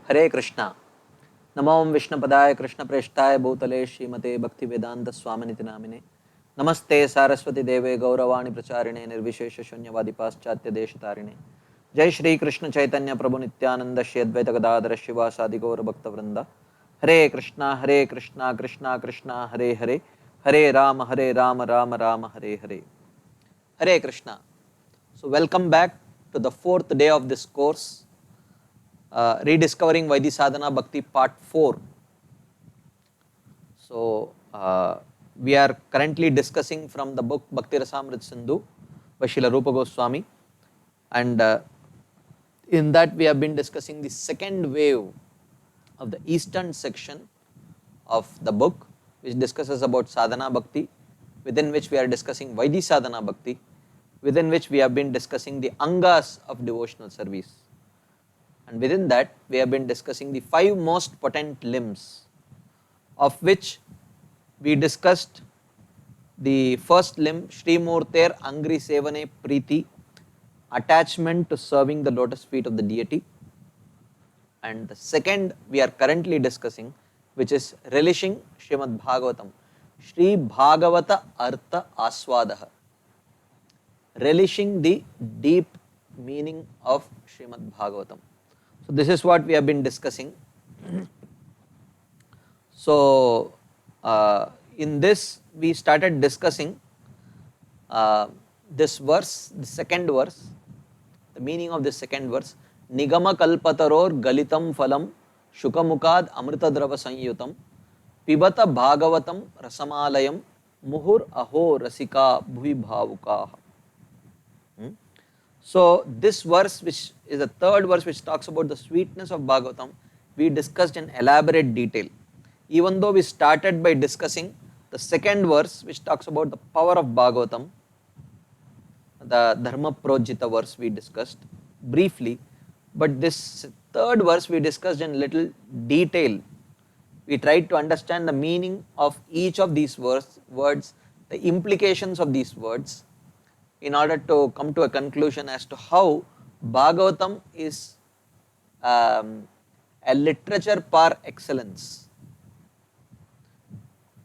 हरे कृष्णा। नमो विष्णुपदाय कृष्णप्रेष्ठाय भूतले श्रीमते भक्तिवेदांत स्वामिनिति नामिने। नमस्ते सारस्वती देवे गौरवाणी प्रचारिणे निर्विशेष शून्यवादी पाश्चात्य देशतारिणे। जय श्री कृष्ण चैतन्य प्रभु नित्यानंद श्री अद्वैत गदाधर शिवासादि गौर भक्त वृंद। हरे कृष्णा कृष्णा कृष्णा हरे हरे, हरे राम राम राम हरे हरे। हरे Krishna. So welcome back to the fourth day of this course, Rediscovering Vaidhi Sadhana Bhakti Part 4. So we are currently discussing from the book Bhakti Rasamrit Sindhu by Srila Rupa Goswami, and in that we have been discussing the second wave of the eastern section of the book, which discusses about sadhana bhakti, within which we are discussing Vaidhi sadhana bhakti, within which we have been discussing the angas of devotional service, and within that we have been discussing the 5 most potent limbs, of which we discussed the first limb, Shri Murter Angri Sevane Preeti, attachment to serving the lotus feet of the deity, and the second we are currently discussing, which is relishing Srimad Bhagavatam, Shri Bhagavata Artha Aswadaha, relishing the deep meaning of Srimad Bhagavatam. So this is what we have been discussing. So in this we started discussing this verse, the second verse, the meaning of this second verse. Nigama kalpataror galitam phalam shukamukad amritadrava sanyutam pibata bhagavatam rasamalayam muhur aho rasika bhuvi bhavukaha. So this verse, which is the third verse, which talks about the sweetness of Bhagavatam, we discussed in elaborate detail. Even though we started by discussing the second verse, which talks about the power of Bhagavatam, the Dharma Projita verse we discussed briefly, but this third verse we discussed in little detail. We tried to understand the meaning of each of these words, the implications of these words, in order to come to a conclusion as to how Bhagavatam is a literature par excellence.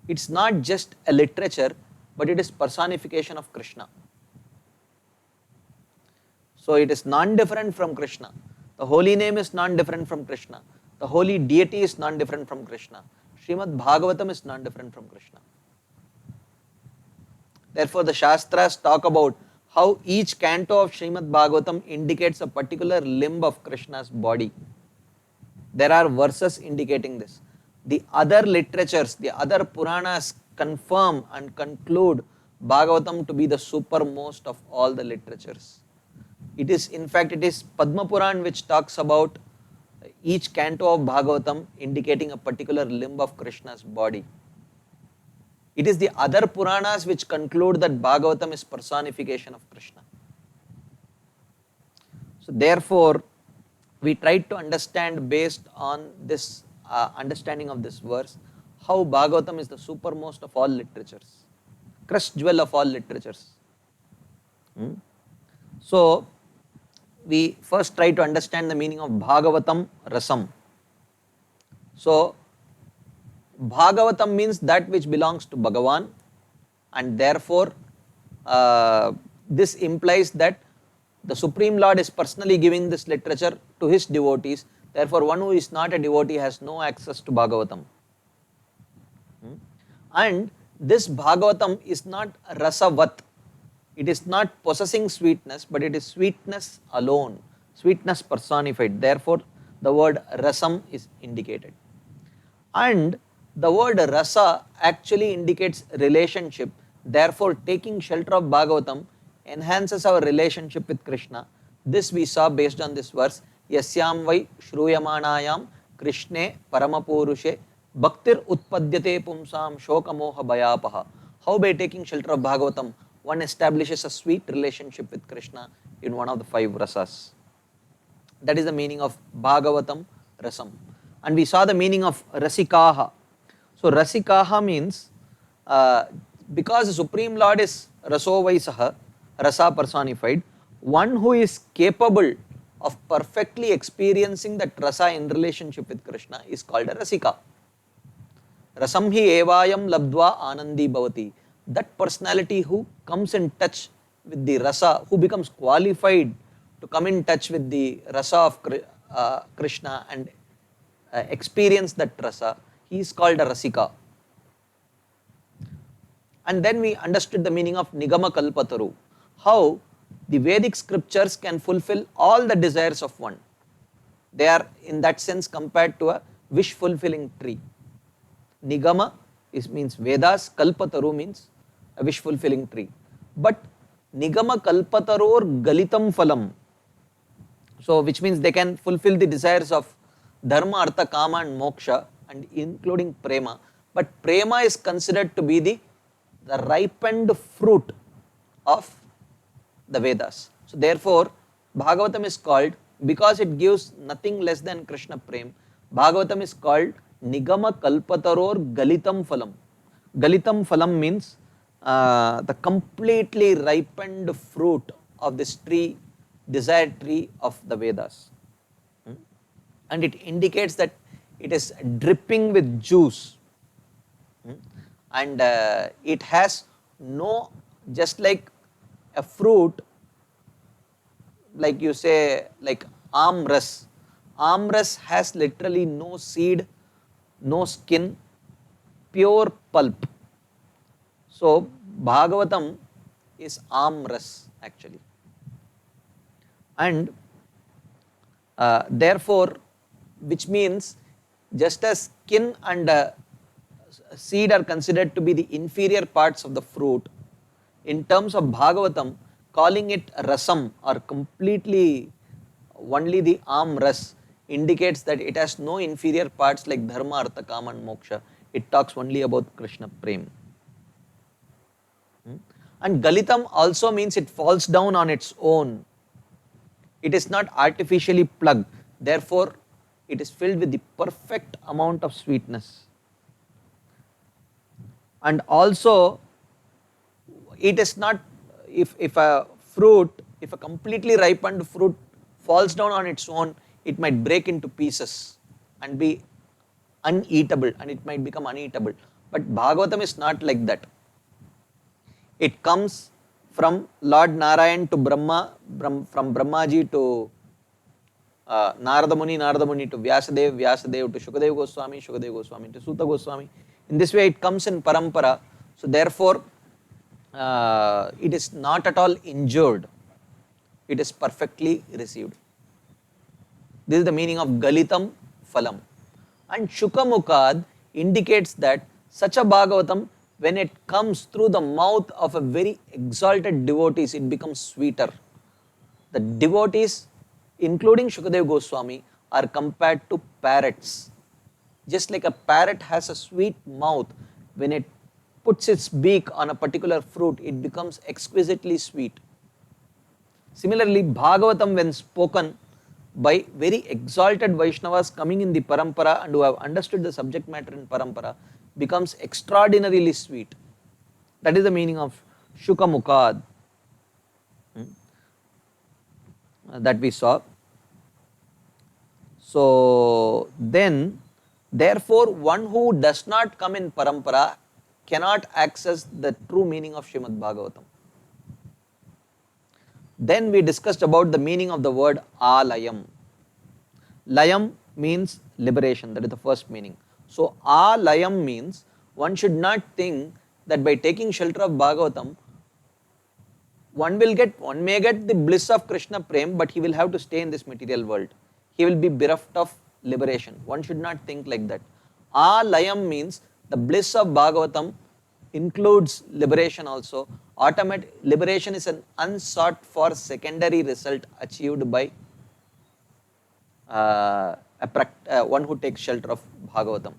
It's not just a literature, but it is personification of Krishna. So it is non-different from Krishna. The holy name is non-different from Krishna. The holy deity is non-different from Krishna. Srimad Bhagavatam is non-different from Krishna. Therefore, the Shastras talk about how each canto of Srimad Bhagavatam indicates a particular limb of Krishna's body. There are verses indicating this. The other literatures, the other Puranas confirm and conclude Bhagavatam to be the supermost of all the literatures. It is, in fact, it is Padma Puran which talks about each canto of Bhagavatam indicating a particular limb of Krishna's body. It is the other Puranas which conclude that Bhagavatam is personification of Krishna. So therefore, we tried to understand, based on this understanding of this verse, how Bhagavatam is the supermost of all literatures, crest jewel of all literatures. So we first try to understand the meaning of Bhagavatam Rasam. So Bhagavatam means that which belongs to Bhagavan, and therefore this implies that the Supreme Lord is personally giving this literature to his devotees. Therefore, one who is not a devotee has no access to Bhagavatam. And this Bhagavatam is not rasavat. It is not possessing sweetness, but it is sweetness alone, sweetness personified. Therefore, the word rasam is indicated. And the word rasa actually indicates relationship. Therefore, taking shelter of Bhagavatam enhances our relationship with Krishna. This we saw based on this verse. Yasyam vai shruyamanayam Krishne paramapurushe bhaktir utpadyate pumsam shokamoha bhayapaha. How by taking shelter of Bhagavatam, one establishes a sweet relationship with Krishna in one of the 5 rasas. That is the meaning of Bhagavatam Rasam. And we saw the meaning of Rasikaha. So Rasikaha means, because the Supreme Lord is Rasovaisaha, Rasa personified, one who is capable of perfectly experiencing that rasa in relationship with Krishna is called a rasika. Rasam hi evayam labdva anandi bhavati. That personality who comes in touch with the rasa, who becomes qualified to come in touch with the rasa of Krishna and experience that rasa, he is called a rasika. And then we understood the meaning of Nigama Kalpataru, how the Vedic scriptures can fulfill all the desires of one. They are in that sense compared to a wish fulfilling tree. Nigama means Vedas, Kalpataru means a wish fulfilling tree. But Nigama Kalpataror Galitam Phalam, so which means they can fulfill the desires of Dharma, Artha, Kama and Moksha, and including Prema. But Prema is considered to be the ripened fruit of the Vedas. So therefore, Bhagavatam is called, because it gives nothing less than Krishna Prem, Bhagavatam is called Nigama Kalpataror Galitam Phalam. Galitam Phalam means the completely ripened fruit of this tree, desired tree of the Vedas. And it indicates that it is dripping with juice. And it has no, just like a fruit, like you say, like amras. Amras has literally no seed, no skin, pure pulp. So Bhagavatam is amras actually. And therefore, which means just as skin and seed are considered to be the inferior parts of the fruit, in terms of Bhagavatam, calling it rasam or completely only the ras indicates that it has no inferior parts like dharma, artha, kama and moksha. It talks only about Krishna Prem. And Galitam also means it falls down on its own. It is not artificially plugged. Therefore, it is filled with the perfect amount of sweetness. And also, it is not, if a fruit, if a completely ripened fruit falls down on its own, it might break into pieces and be uneatable, and it might become uneatable. But Bhagavatam is not like that. It comes from Lord Narayan to Brahma, from Brahmaji to Narada Muni to Vyasadeva, Vyasadeva to Shukadev Goswami, Shukadev Goswami to Suta Goswami. In this way it comes in parampara. So therefore, it is not at all injured. It is perfectly received. This is the meaning of Galitam Phalam. And Shukamukad indicates that such a Bhagavatam, when it comes through the mouth of a very exalted devotees, it becomes sweeter. The devotees, including Shukadev Goswami, are compared to parrots. Just like a parrot has a sweet mouth, when it puts its beak on a particular fruit, it becomes exquisitely sweet. Similarly, Bhagavatam, when spoken by very exalted Vaishnavas coming in the parampara and who have understood the subject matter in parampara, becomes extraordinarily sweet. That is the meaning of Shukamukad that we saw. So then, therefore, one who does not come in parampara cannot access the true meaning of Srimad Bhagavatam. Then we discussed about the meaning of the word alayam. Layam means liberation, that is the first meaning. So alayam means one should not think that by taking shelter of Bhagavatam, one may get the bliss of Krishna Prem, but he will have to stay in this material world. He will be bereft of liberation. One should not think like that. Alayam means the bliss of Bhagavatam includes liberation also. Liberation is an unsought for secondary result achieved by one who takes shelter of Bhagavatam.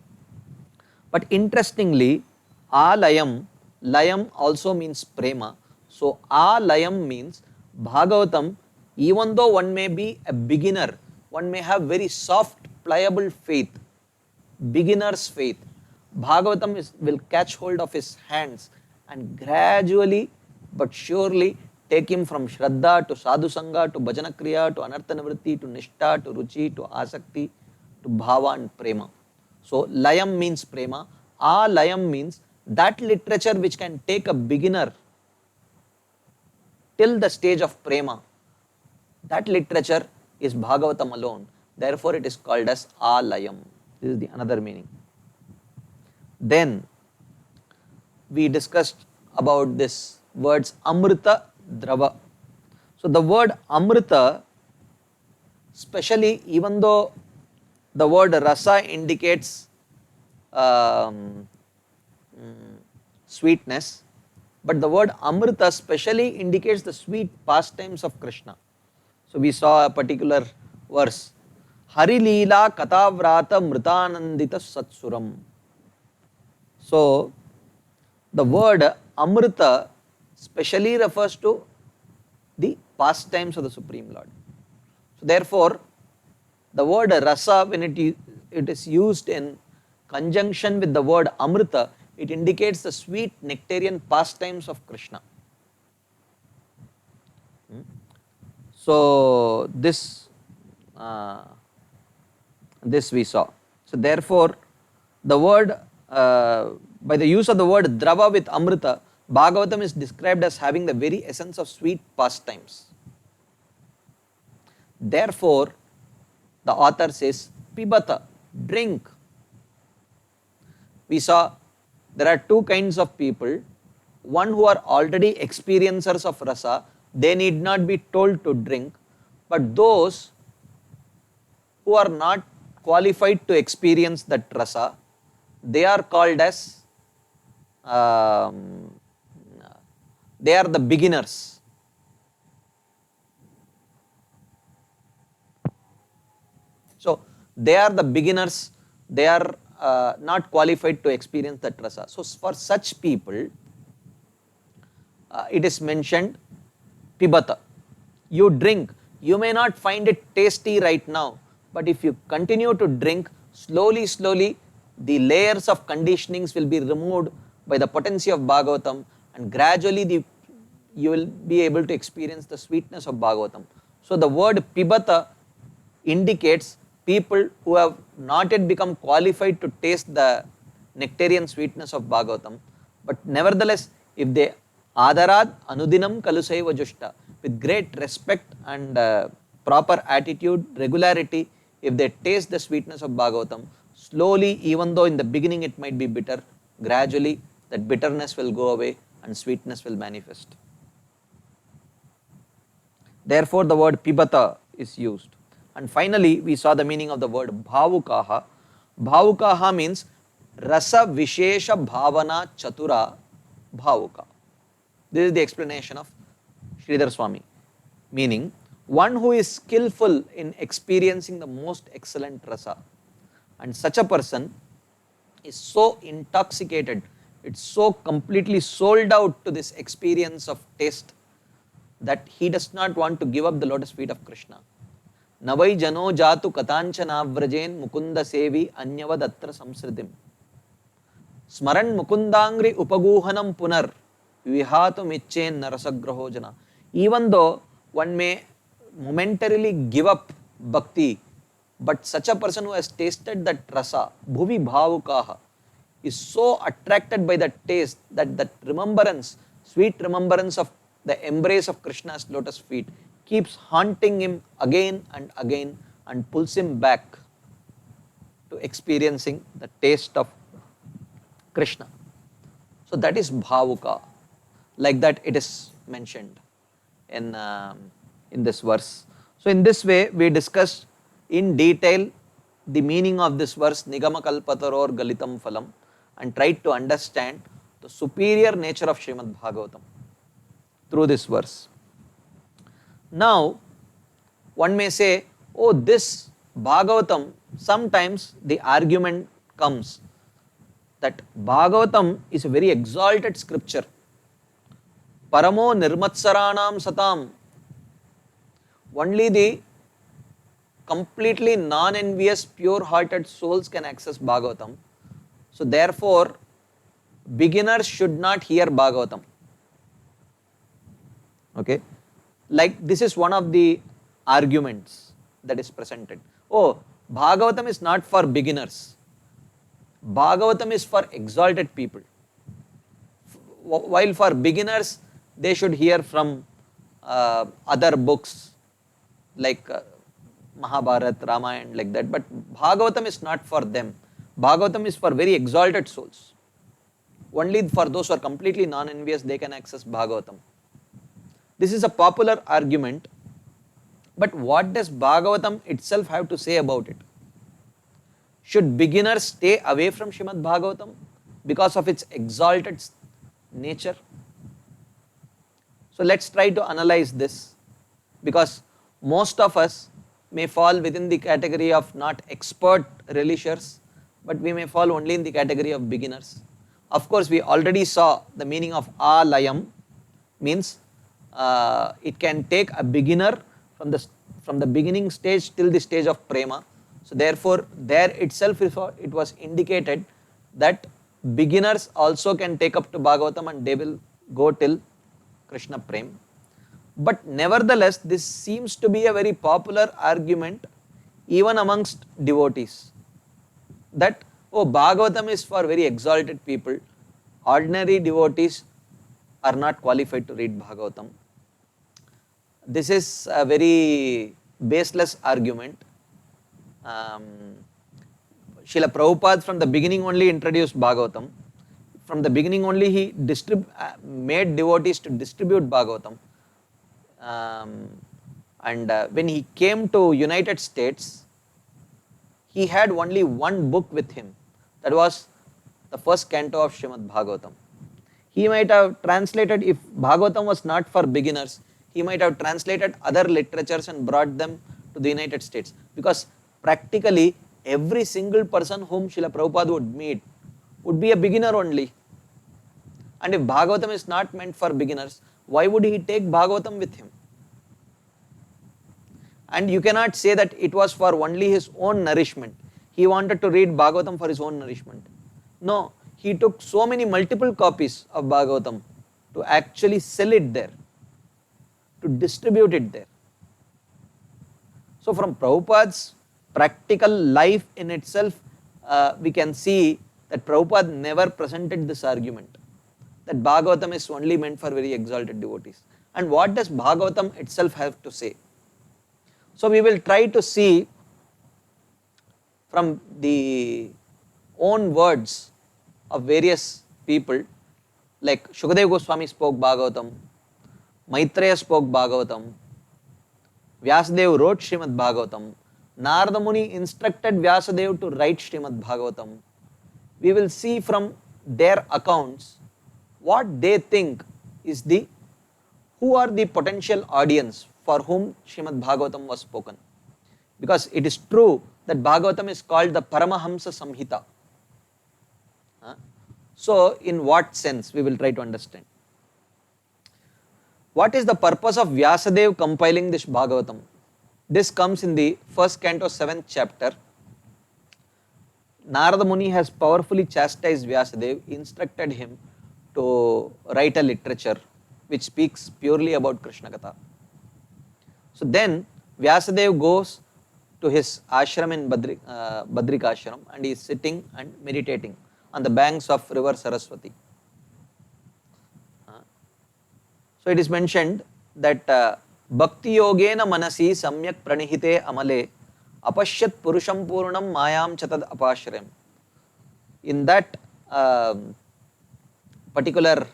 But interestingly, alayam also means prema. So alayam means Bhagavatam, even though one may be a beginner, one may have very soft, pliable faith, beginner's faith. Bhagavatam will catch hold of his hands and gradually but surely take him from Shraddha to Sadhu Sangha to Bhajana Kriya to Anartha Nivritti to Nishtha to Ruchi to Asakti to Bhava and Prema. So Layam means Prema. Layam means that literature which can take a beginner till the stage of Prema. That literature is Bhagavatam alone. Therefore it is called as Alayam. This is the another meaning. Then we discussed about this words Amrita, Drava. So the word Amrita, specially even though the word Rasa indicates sweetness, but the word Amrita specially indicates the sweet pastimes of Krishna. So we saw a particular verse, Hari Leela Katavrata Mritanandita Satsuram. So the word Amrita specially refers to the pastimes of the Supreme Lord. So therefore, the word Rasa, when it is used in conjunction with the word Amrita, it indicates the sweet nectarian pastimes of Krishna. So this we saw. So therefore, the word by the use of the word Drava with Amrita, Bhagavatam is described as having the very essence of sweet pastimes. Therefore, the author says, Pibata, drink. We saw there are two kinds of people. One who are already experiencers of rasa, they need not be told to drink. But those who are not qualified to experience that rasa, they are called as, they are the beginners. So they are the beginners, they are not qualified to experience that rasa. So for such people, it is mentioned, Pibata, you drink. You may not find it tasty right now, but if you continue to drink, slowly, the layers of conditionings will be removed by the potency of Bhagavatam, and gradually you will be able to experience the sweetness of Bhagavatam. So the word Pibata indicates people who have not yet become qualified to taste the nectarian sweetness of Bhagavatam, but nevertheless, if they Adarad Anudinam Kalusaiva Jushta, with great respect and proper attitude, regularity, if they taste the sweetness of Bhagavatam, slowly, even though in the beginning it might be bitter, gradually that bitterness will go away and sweetness will manifest. Therefore, the word Pibata is used. And finally, we saw the meaning of the word Bhavukaha. Bhavukaha means Rasa Vishesha Bhavana Chatura Bhavuka. This is the explanation of Sridhar Swami. Meaning, one who is skillful in experiencing the most excellent rasa. And such a person is so intoxicated, it's so completely sold out to this experience of taste that he does not want to give up the lotus feet of Krishna. Navai jano jatu katanchanavrajén mukunda sevi anyavadatra samsritim. Smaran mukundangri upaguhanam punar vihatum ichen narasagraho jana. Even though one may momentarily give up bhakti, but such a person who has tasted that rasa, bhuvi bhavukaha, is so attracted by that taste that that remembrance, sweet remembrance of the embrace of Krishna's lotus feet keeps haunting him again and pulls him back to experiencing the taste of Krishna. So that is bhavuka. Like that it is mentioned in this verse. So in this way we discussed in detail the meaning of this verse, Nigama Kalpataror Galitam Phalam, and tried to understand the superior nature of Srimad Bhagavatam through this verse. Now, one may say, oh, this Bhagavatam, sometimes the argument comes that Bhagavatam is a very exalted scripture. Paramo nirmatsaranam satam. Only the completely non-envious, pure-hearted souls can access Bhagavatam. So therefore, beginners should not hear Bhagavatam. Okay, like this is one of the arguments that is presented. Oh, Bhagavatam is not for beginners. Bhagavatam is for exalted people. While for beginners, they should hear from other books like Mahabharata, Ramayana, like that. But Bhagavatam is not for them. Bhagavatam is for very exalted souls. Only for those who are completely non-envious, they can access Bhagavatam. This is a popular argument, but what does Bhagavatam itself have to say about it? Should beginners stay away from Srimad Bhagavatam because of its exalted nature? So let's try to analyze this, because most of us may fall within the category of not expert relishers, but we may fall only in the category of beginners. Of course, we already saw the meaning of alayam means it can take a beginner from the beginning stage till the stage of prema. So therefore, there itself it was indicated that beginners also can take up to Bhagavatam and they will go till Krishna Prem. But nevertheless, this seems to be a very popular argument even amongst devotees, that oh, Bhagavatam is for very exalted people, ordinary devotees are not qualified to read Bhagavatam. This is a very baseless argument. Srila Prabhupada from the beginning only introduced Bhagavatam. From the beginning only he made devotees to distribute Bhagavatam. When he came to United States, he had only one book with him. That was the first canto of Srimad Bhagavatam. He might have translated, if Bhagavatam was not for beginners, he might have translated other literatures and brought them to the United States. Because practically every single person whom Srila Prabhupada would meet would be a beginner only. And if Bhagavatam is not meant for beginners, why would he take Bhagavatam with him? And you cannot say that it was for only his own nourishment. He wanted to read Bhagavatam for his own nourishment. No, he took so many multiple copies of Bhagavatam to actually sell it there, to distribute it there. So from Prabhupada's practical life in itself, we can see that Prabhupada never presented this argument, that Bhagavatam is only meant for very exalted devotees. And what does Bhagavatam itself have to say? So we will try to see from the own words of various people, like Shukadeva Goswami spoke Bhagavatam, Maitreya spoke Bhagavatam, Vyasadeva wrote Srimad Bhagavatam, Narada Muni instructed Vyasadeva to write Srimad Bhagavatam. We will see from their accounts what they think is who are the potential audience for whom Srimad Bhagavatam was spoken. Because it is true that Bhagavatam is called the Paramahamsa Samhita. So in what sense? We will try to understand. What is the purpose of Vyasadeva compiling this Bhagavatam? This comes in the first canto, 7th chapter. Narada Muni has powerfully chastised Vyasadeva, instructed him to write a literature which speaks purely about Krishna Katha. So then Vyasadeva goes to his ashram in Badrikashram and he is sitting and meditating on the banks of river Saraswati. So it is mentioned that Bhakti Yogena Manasi Samyak Pranihite Amale Apashyat Purusham Purnam Mayam Chatad Apashrem. In that particular,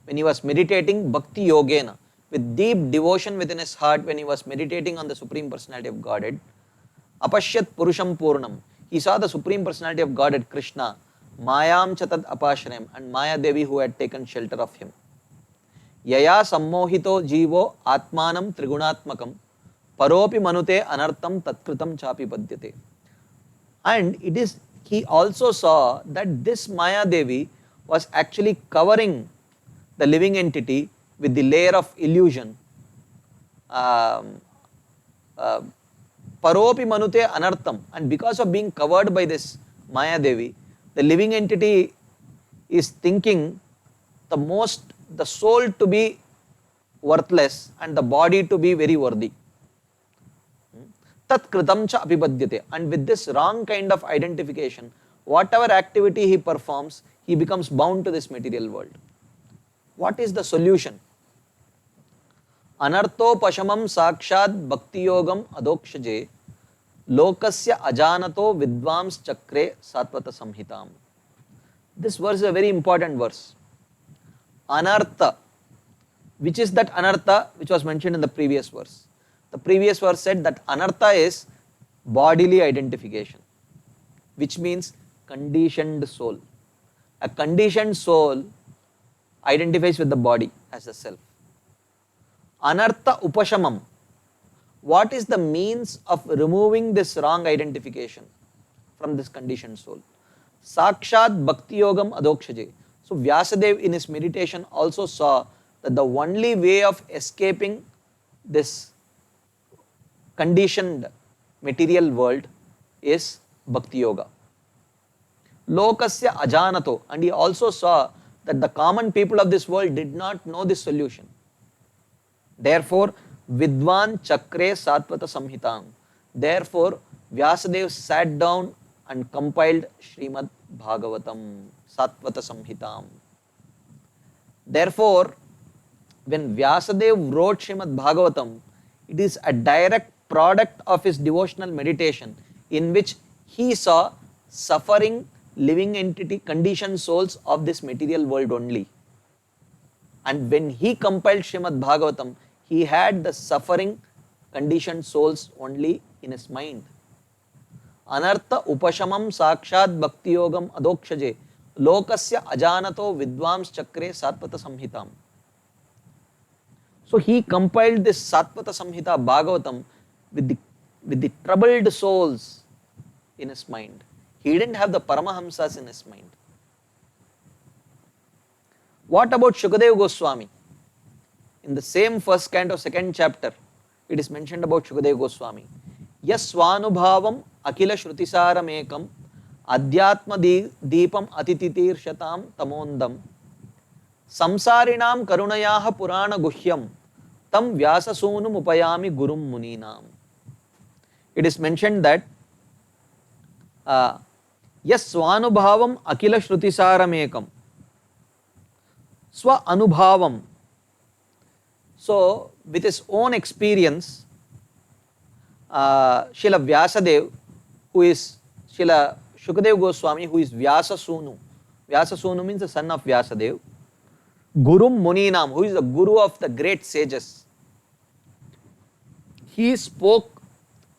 when he was meditating Bhakti Yogena, with deep devotion within his heart, when he was meditating on the Supreme Personality of Godhead, Apashyat Purusham Purnam, he saw the Supreme Personality of Godhead, Krishna, Mayam Chatad Apashrem, and Maya Devi who had taken shelter of him. Yaya sammohito jivo atmanam trigunatmakam paropi manute anartam tatkritam chapi padyate. And he also saw that this Maya Devi was actually covering the living entity with the layer of illusion. Paropi manute anartam, and because of being covered by this Maya Devi, the living entity is thinking the soul to be worthless and the body to be very worthy. Tat kritam cha apibadyate. And with this wrong kind of identification, whatever activity he performs, he becomes bound to this material world. What is the solution? Anarthopashamam sakshat bhakti yogam adokshaje lokasya ajanato vidvams chakre satvata samhitam. This verse is a very important verse. Anartha, which is that anartha which was mentioned in the previous verse. The previous verse said that anartha is bodily identification, which means conditioned soul. A conditioned soul identifies with the body as the self. Anartha upashamam. What is the means of removing this wrong identification from this conditioned soul? Sakshat bhakti yogam adokshaje. So Vyasadeva in his meditation also saw that the only way of escaping this conditioned material world is bhakti yoga. Lokasya ajanato. And he also saw that the common people of this world did not know this solution. Therefore, Vidwan Chakre Satvata Samhitam. Therefore, Vyasadeva sat down and compiled Srimad Bhagavatam, Satvata Samhitam. Therefore, when Vyasadeva wrote Srimad Bhagavatam, it is a direct product of his devotional meditation in which he saw suffering living entity conditioned souls of this material world only. And when he compiled Srimad Bhagavatam, he had the suffering conditioned souls only in his mind. Anartha upashamam sakshat bhakti yogam adokshaje lokasya ajanato vidvams chakre satvata samhitam. So he compiled this Satvata Samhita Bhagavatam with the troubled souls in his mind. He didn't have the Paramahamsas in his mind. What about Shukadeva Goswami? In the same first canto, second chapter, it is mentioned about Shukadeva Goswami. Yaswanubhavam akila shrutisaram ekam adhyatma deepam atititir shatam tamondam samsarinam karunayaha purana guhyam tam vyasasonum upayami gurum muninam. It is mentioned that Yaswanubhavam akila shrutisaram ekam. Swa anubhavam. So, with his own experience, Srila Vyasadeva, who is Srila Shukadeva Goswami, who is Vyasasonu. Vyasasonu means the son of Vyasadeva. Gurum Muninam, who is the guru of the great sages. He spoke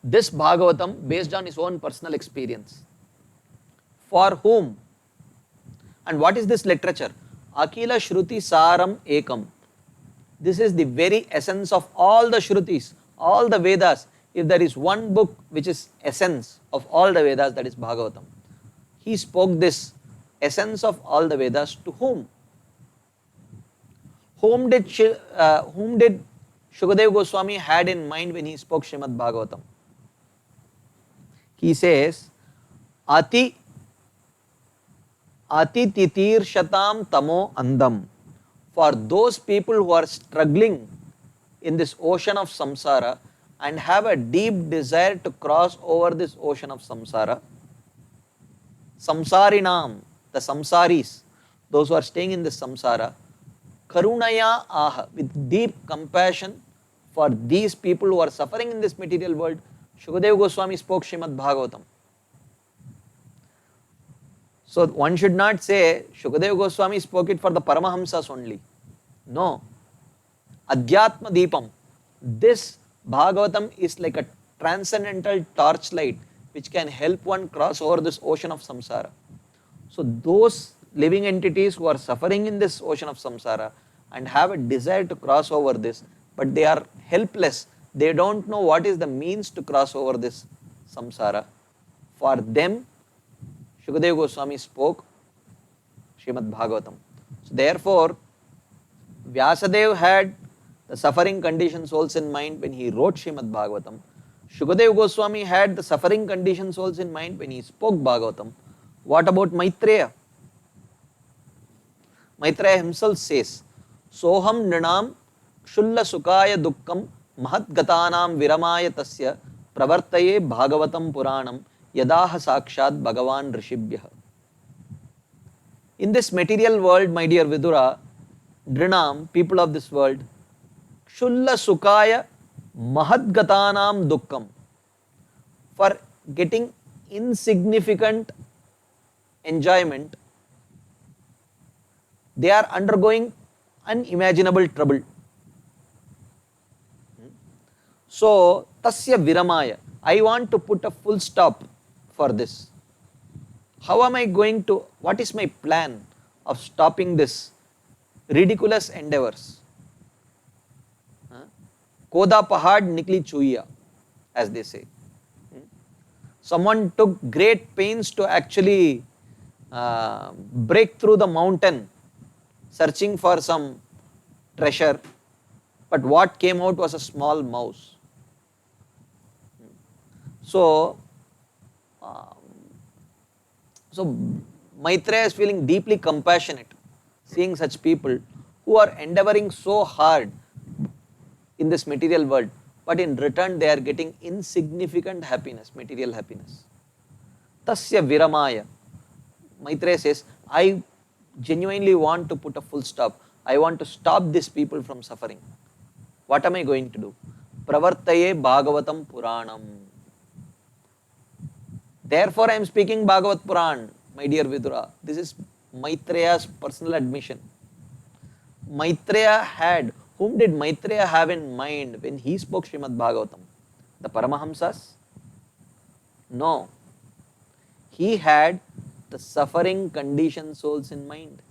this Bhagavatam based on his own personal experience. For whom? And what is this literature? Akila Shruti Saram Ekam. This is the very essence of all the Shrutis, all the Vedas. If there is one book which is essence of all the Vedas, that is Bhagavatam. He spoke this essence of all the Vedas to whom? Whom did Shukadeva Goswami had in mind when he spoke Srimad Bhagavatam? He says, Ati titir shatam tamo andam. For those people who are struggling in this ocean of samsara and have a deep desire to cross over this ocean of samsara, samsarinam, the samsaris, those who are staying in this samsara, karunaya aha, with deep compassion for these people who are suffering in this material world, Shukadeva Goswami spoke Srimad Bhagavatam. So one should not say Shukadeva Goswami spoke it for the Paramahamsas only. No. Adhyatma Deepam. This Bhagavatam is like a transcendental torchlight which can help one cross over this ocean of samsara. So those living entities who are suffering in this ocean of samsara and have a desire to cross over this, but they are helpless, they don't know what is the means to cross over this samsara. For them, Shukadeva Goswami spoke Srimad Bhagavatam. So therefore, Vyasadeva had the suffering conditioned souls in mind when he wrote Srimad Bhagavatam. Shukadeva Goswami had the suffering conditioned souls in mind when he spoke Bhagavatam. What about Maitreya? Maitreya himself says, Soham Nrinam क्षुल्ल सुखाय दुःखम महद्गतानां विरमाय तस्य प्रवर्तये भागवतं पुराणं यदाह साक्षात् भगवान ऋषिभ्यः. In this material world, my dear Vidura, Drinam, people of this world, Kshulla Sukaya Mahadgatanam Dukkam, for getting insignificant enjoyment, they are undergoing unimaginable trouble. So, Tasya Viramaya, I want to put a full stop for this. How am I going to, what is my plan of stopping this ridiculous endeavors? Koda pahad nikli chuiya, as they say. Someone took great pains to actually break through the mountain, searching for some treasure, but what came out was a small mouse. So Maitreya is feeling deeply compassionate, seeing such people who are endeavoring so hard in this material world, but in return they are getting insignificant happiness, material happiness. Tasya viramaya. Maitreya says, I genuinely want to put a full stop. I want to stop these people from suffering. What am I going to do? Pravartaye Bhagavatam Puranam. Therefore, I am speaking Bhagavat Puran, my dear Vidura. This is Maitreya's personal admission. Whom did Maitreya have in mind when he spoke Srimad Bhagavatam? The Paramahamsas? No. He had the suffering conditioned souls in mind.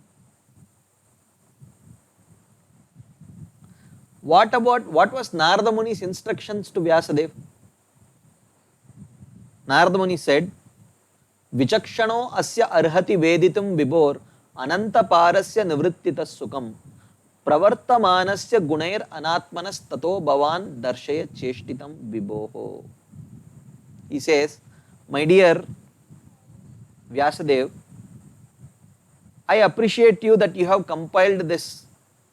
What was Narada Muni's instructions to Vyasadeva? Narada Muni said, Vichakshano asya arhati veditum vibhor ananta parasya nivrittita sukham pravartamanasya gunair anatmanas tato bhavan darshaya cheshtitam vibhoho. He says, my dear Vyasadeva, I appreciate you that you have compiled this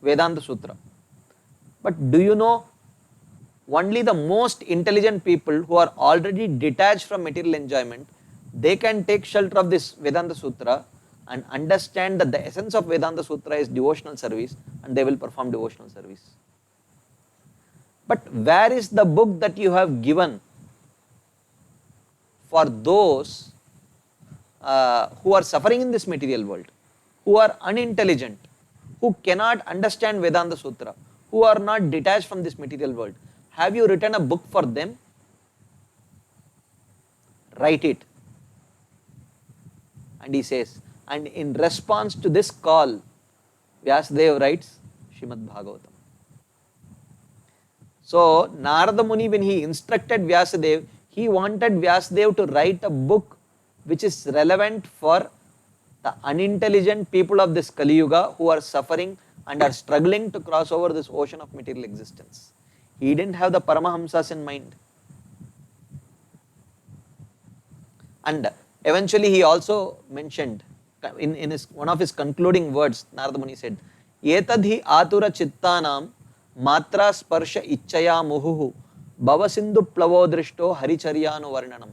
Vedanta Sutra. But do you know, only the most intelligent people who are already detached from material enjoyment, they can take shelter of this Vedanta Sutra and understand that the essence of Vedanta Sutra is devotional service, and they will perform devotional service. But where is the book that you have given for those who are suffering in this material world, who are unintelligent, who cannot understand Vedanta Sutra, who are not detached from this material world? Have you written a book for them? Write it. And he says, and in response to this call, Vyasadeva writes Srimad Bhagavatam. So Narada Muni, when he instructed Vyasadeva, he wanted Vyasadeva to write a book which is relevant for the unintelligent people of this Kali Yuga who are suffering and are struggling to cross over this ocean of material existence. He didn't have the Paramahamsas in mind. And eventually he also mentioned, in one of his concluding words, Narada Muni said, Etadhi atura chittanam matra sparsha ichchaya muhuhu bhavasindu plavodrishto haricharyanu varnanam.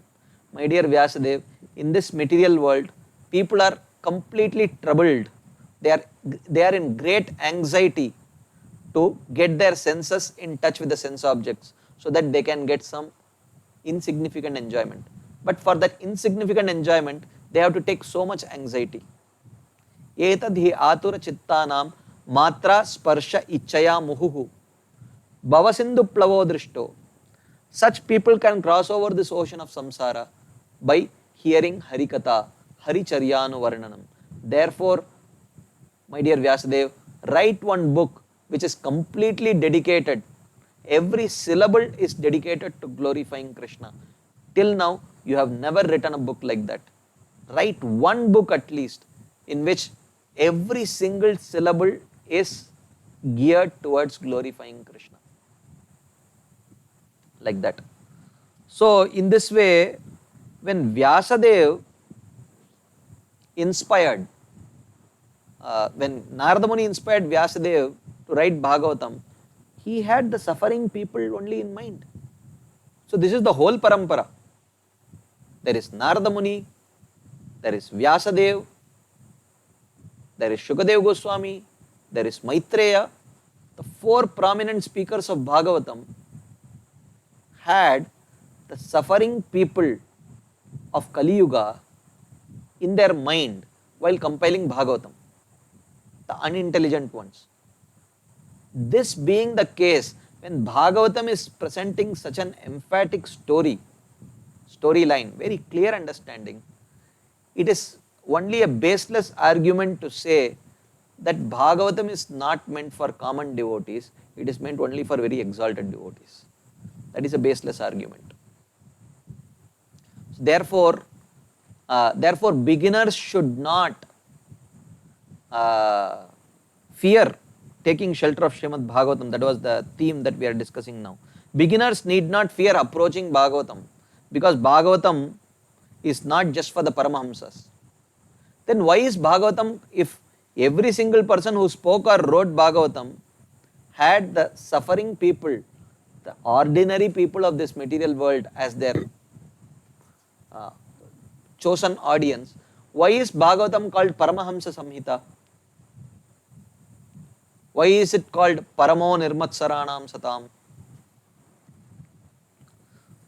My dear Vyasadeva, in this material world, people are completely troubled. They are in great anxiety to get their senses in touch with the sense objects so that they can get some insignificant enjoyment. But for that insignificant enjoyment, they have to take so much anxiety. Etadhi atura chittanam matra sparsha ichchaya muhuhu bhavasindu plavodrishto. Such people can cross over this ocean of samsara by hearing Harikatha, Haricharyanu Varnanam. Therefore, my dear Vyasadeva, write one book which is completely dedicated. Every syllable is dedicated to glorifying Krishna. Till now, you have never written a book like that. Write one book at least in which every single syllable is geared towards glorifying Krishna. Like that. So, in this way, when Vyasadeva inspired, when Narada Muni inspired Vyasadeva to write Bhagavatam, he had the suffering people only in mind. So this is the whole parampara. There is Narada Muni, there is Vyasadev, there is Shukadev Goswami, there is Maitreya. The four prominent speakers of Bhagavatam had the suffering people of Kali Yuga in their mind while compiling Bhagavatam, the unintelligent ones. This being the case, when Bhagavatam is presenting such an emphatic storyline, very clear understanding, it is only a baseless argument to say that Bhagavatam is not meant for common devotees, it is meant only for very exalted devotees. That is a baseless argument. Therefore, beginners should not fear taking shelter of Srimad Bhagavatam. That was the theme that we are discussing now. Beginners need not fear approaching Bhagavatam, because Bhagavatam is not just for the Paramahamsas. Then why is Bhagavatam, if every single person who spoke or wrote Bhagavatam had the suffering people, the ordinary people of this material world as their chosen audience, why is Bhagavatam called Paramahamsa Samhita? Why is it called Paramo Nirmatsaranam Satam?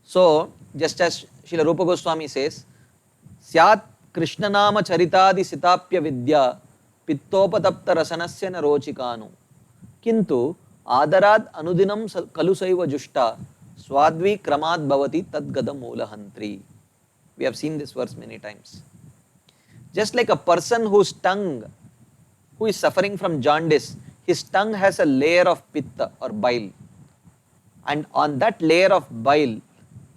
So, just as Srila Rupa Goswami says, Syat Krishna Nama Charitadi Sitapya Vidya Pittopatapta Rasanasya Narochikanu Kintu Adarad Anudinam Kalusaiva Jushta Swadvi Kramad Bhavati Tadgada Moolahantri. We have seen this verse many times. Just like a person whose tongue, who is suffering from jaundice, his tongue has a layer of pitta or bile, and on that layer of bile,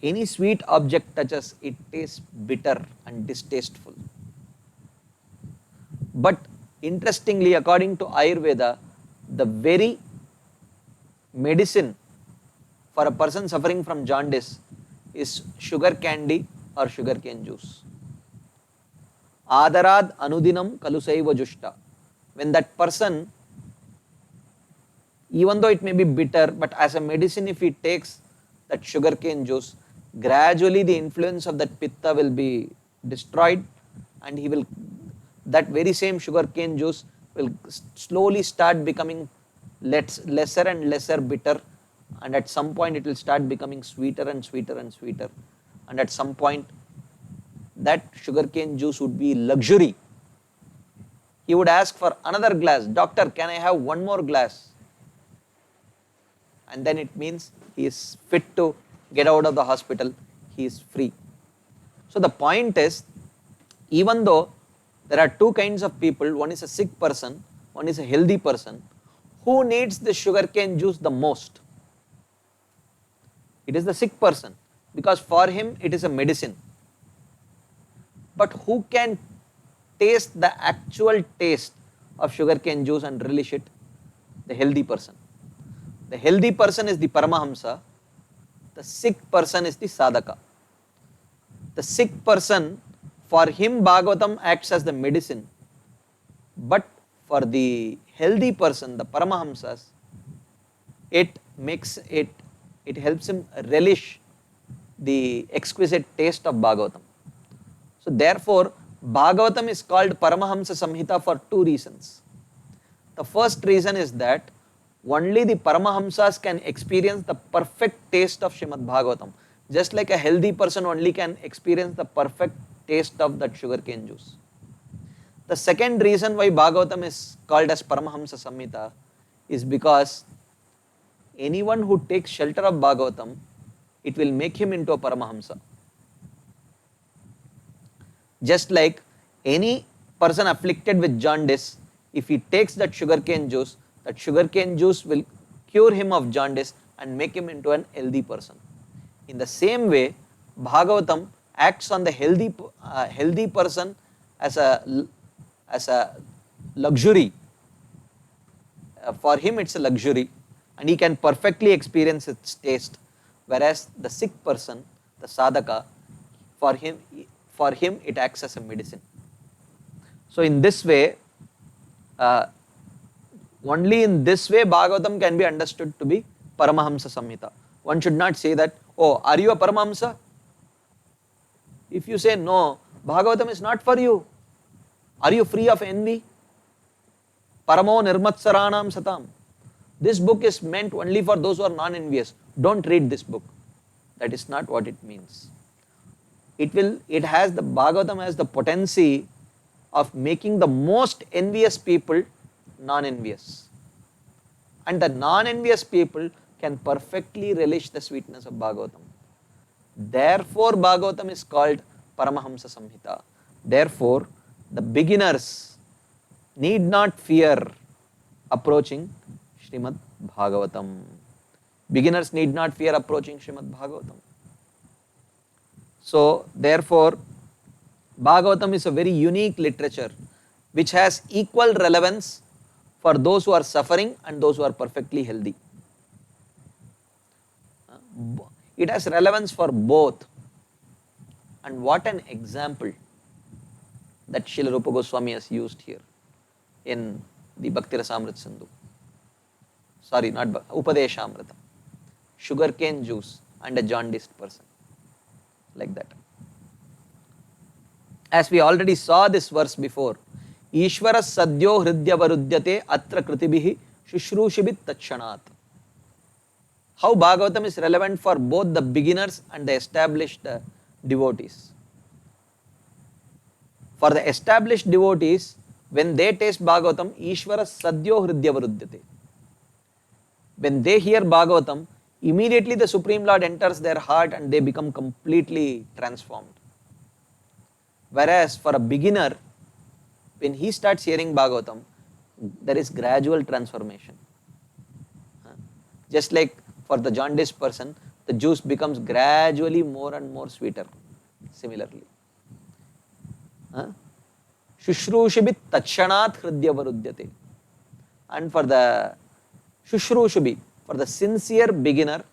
any sweet object touches, it tastes bitter and distasteful. But interestingly, according to Ayurveda, the very medicine for a person suffering from jaundice is sugar candy or sugarcane juice. Adarad anudinam kalusaiva jushta. When that person, even though it may be bitter, but as a medicine, if he takes that sugarcane juice, gradually the influence of that pitta will be destroyed, and that very same sugarcane juice will slowly start becoming lesser and lesser bitter, and at some point it will start becoming sweeter and sweeter and sweeter, and at some point that sugarcane juice would be luxury. He would ask for another glass. Doctor, can I have one more glass? And then it means he is fit to get out of the hospital, he is free. So the point is, even though there are two kinds of people, one is a sick person, one is a healthy person, who needs the sugarcane juice the most? It is the sick person, because for him it is a medicine. But who can taste the actual taste of sugarcane juice and relish it? The healthy person. The healthy person is the Paramahamsa, the sick person is the Sadhaka. The sick person, for him Bhagavatam acts as the medicine, but for the healthy person, the Paramahamsas, it helps him relish the exquisite taste of Bhagavatam. So therefore, Bhagavatam is called Paramahamsa Samhita for two reasons. The first reason is that only the Paramahamsas can experience the perfect taste of Srimad Bhagavatam. Just like a healthy person only can experience the perfect taste of that sugarcane juice. The second reason why Bhagavatam is called as Paramahamsa Samhita is because anyone who takes shelter of Bhagavatam, it will make him into a Paramahamsa. Just like any person afflicted with jaundice, if he takes that sugarcane juice will cure him of jaundice and make him into an healthy person. In the same way, Bhagavatam acts on the healthy person as a luxury. For him it's a luxury, and he can perfectly experience its taste. Whereas the sick person, the sadhaka, for him it acts as a medicine. So in this way, only in this way Bhagavatam can be understood to be Paramahamsa Samhita. One should not say that, oh, are you a Paramahamsa? If you say no, Bhagavatam is not for you. Are you free of envy? Paramo Nirmatsaranam Satam. This book is meant only for those who are non-envious. Don't read this book. That is not what it means. The Bhagavatam has the potency of making the most envious people non-envious. And the non-envious people can perfectly relish the sweetness of Bhagavatam. Therefore, Bhagavatam is called Paramahamsa Samhita. Therefore, the beginners need not fear approaching Srimad Bhagavatam. Beginners need not fear approaching Srimad Bhagavatam. So, therefore, Bhagavatam is a very unique literature which has equal relevance for those who are suffering and those who are perfectly healthy. It has relevance for both. And what an example that Srila Rupa Goswami has used here in the Bhakti Rasamrita Sindhu. Sorry, not Upadeshamrita. Sugarcane juice and a jaundiced person. Like that. As we already saw this verse before, Ishvara Sadyo Hridya Varudyate Atra Kritibhihi Shushrushibit Takshanat. How Bhagavatam is relevant for both the beginners and the established devotees. For the established devotees, when they taste Bhagavatam, Ishvara Sadyo Hridya Varudyate. When they hear Bhagavatam, immediately the Supreme Lord enters their heart and they become completely transformed. Whereas for a beginner, when he starts hearing Bhagavatam, there is gradual transformation. Just like for the jaundiced person, the juice becomes gradually more and more sweeter. Similarly. Shushrushabit Takshanat Hridya Varudyate. And for the Shushrushabi, for the sincere beginner,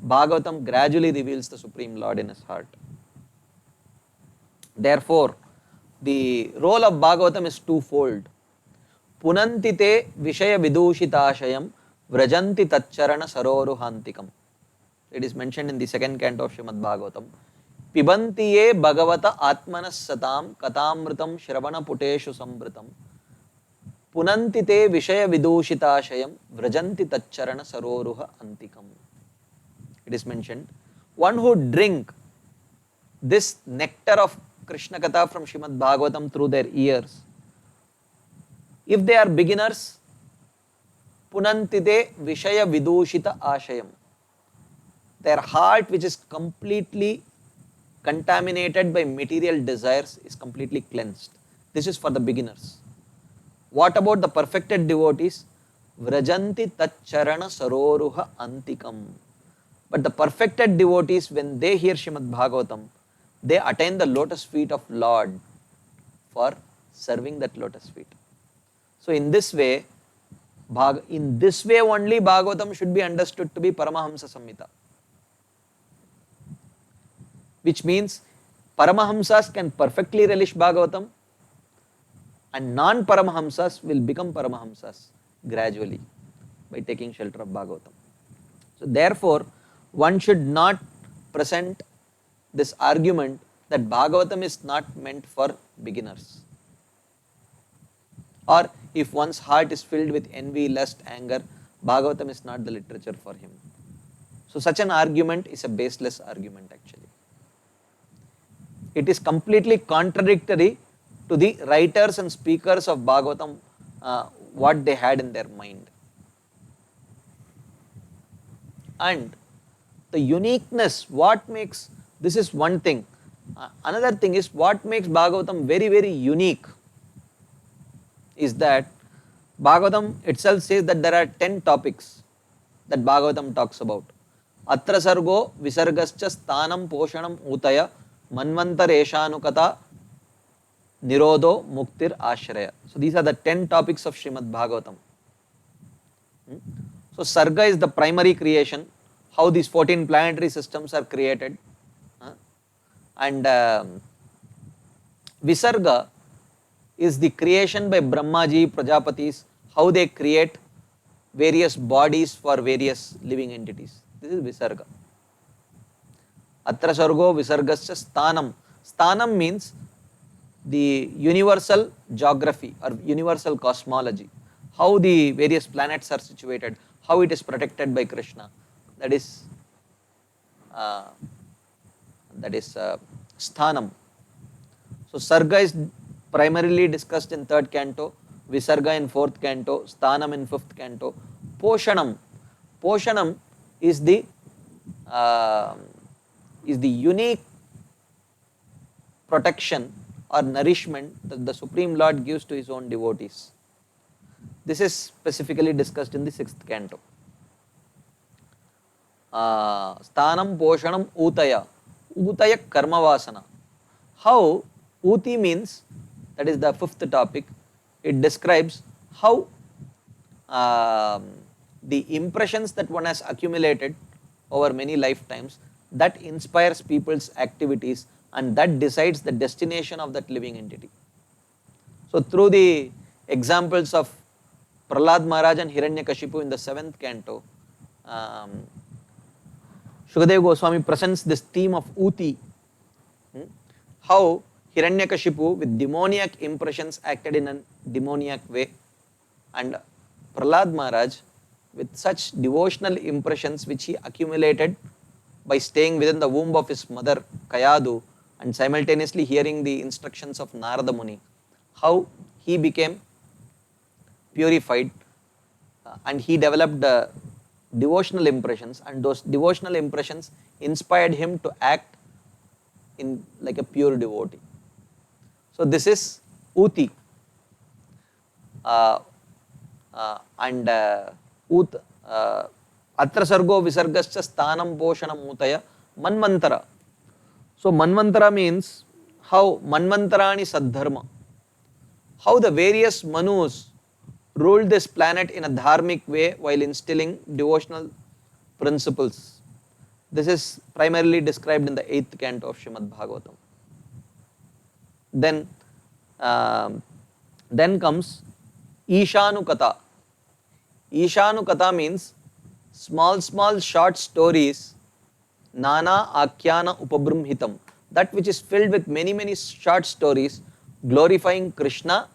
Bhagavatam gradually reveals the Supreme Lord in his heart. Therefore, the role of Bhagavatam is twofold. Punantite Vishaya Vidushitashayam Vrajanti Tacharana Saroruhantikam. It is mentioned in the second canto of Srimad Bhagavatam. Pibantiye Bhagavata Atmanas Satam Katamritam Shravana Puteshu Sambritam. Punantite Vishaya Vidushitashayam Vrajanti Tacharana Saroruha Antikam. It is mentioned, one who drink this nectar of Krishna Katha from Srimad Bhagavatam through their ears, if they are beginners, Punantite Vishaya Vidushita Ashayam. Their heart, which is completely contaminated by material desires, is completely cleansed. This is for the beginners. What about the perfected devotees? Vrajanti Tacharana Saroruha Antikam. But the perfected devotees, when they hear Srimad Bhagavatam, they attain the lotus feet of Lord for serving that lotus feet. So in this way only Bhagavatam should be understood to be Paramahamsa Samhita. Which means Paramahamsas can perfectly relish Bhagavatam and non-Paramahamsas will become Paramahamsas gradually by taking shelter of Bhagavatam. So therefore, one should not present this argument that Bhagavatam is not meant for beginners. Or if one's heart is filled with envy, lust, anger, Bhagavatam is not the literature for him. So such an argument is a baseless argument actually. It is completely contradictory to the writers and speakers of Bhagavatam, what they had in their mind. And the uniqueness, what makes, this is one thing. Another thing is what makes Bhagavatam very, very unique is that Bhagavatam itself says that there are 10 topics that Bhagavatam talks about. Atra sargo visargascha sthanam poshanam utaya manvantareshanukata nirodho muktir ashraya. So these are the 10 topics of Srimad Bhagavatam. So sarga is the primary creation, how these 14 planetary systems are created. And Visarga is the creation by Brahmaji, Prajapatis, how they create various bodies for various living entities. This is Visarga. Atra Sargo Visargasya Sthanam. Sthanam means the universal geography or universal cosmology, how the various planets are situated, how it is protected by Krishna. That is Sthanam. So Sarga is primarily discussed in third canto, Visarga in fourth canto, Sthanam in fifth canto. Poshanam. Poshanam is the unique protection or nourishment that the Supreme Lord gives to his own devotees. This is specifically discussed in the sixth canto. Sthanam Poshanam Utaya. Utaya Karmavasana. How Uti means, that is the fifth topic, it describes how the impressions that one has accumulated over many lifetimes, that inspires people's activities and that decides the destination of that living entity. So through the examples of Prahlad Maharaj and Hiranyakashipu in the seventh canto, Shukadeva Goswami presents this theme of Uti, how Hiranyakashipu with demoniac impressions acted in a demoniac way, and Prahlad Maharaj with such devotional impressions which he accumulated by staying within the womb of his mother Kayadu and simultaneously hearing the instructions of Narada Muni, how he became purified and he developed devotional impressions, and those devotional impressions inspired him to act in like a pure devotee. So this is Uti. And Atra Sargo Visargascha Sthanam Poshanam Utaya Manvantara. So Manvantara means how Manvantarani Saddharma, how the various Manus ruled this planet in a dharmic way while instilling devotional principles. This is primarily described in the 8th canto of Srimad Bhagavatam. Then comes Ishanukata. Ishanukata means small short stories, Nana Akyana Upabramhitam, that which is filled with many short stories glorifying Krishna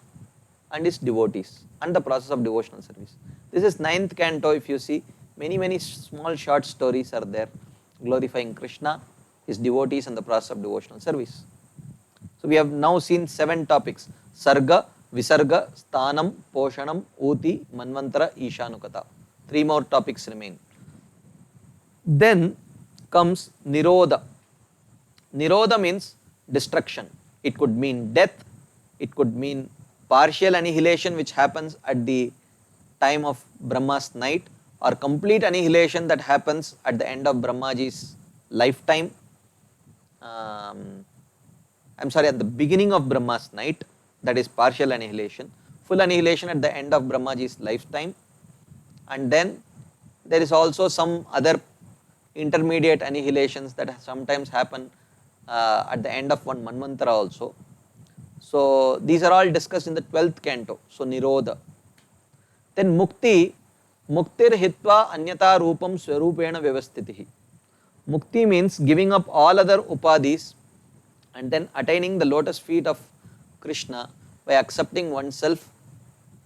and his devotees and the process of devotional service. This is 9th canto. If you see, many small short stories are there glorifying Krishna, his devotees and the process of devotional service. So we have now seen 7 topics: Sarga, Visarga, Sthanam, Poshanam, Uti, Manvantara, Ishanukata. 3 more topics remain. Then comes Nirodha. Nirodha means destruction. It could mean death, it could mean partial annihilation which happens at the time of Brahma's night, or complete annihilation that happens at the end of Brahmaji's lifetime. At the beginning of Brahma's night, that is partial annihilation. Full annihilation at the end of Brahmaji's lifetime. And then there is also some other intermediate annihilations that sometimes happen at the end of one Manvantara also. So these are all discussed in the 12th canto. So Nirodha. Then Mukti. Muktir hitva anyata rupam swarupena vyavastitihi. Mukti means giving up all other upadhis and then attaining the lotus feet of Krishna by accepting oneself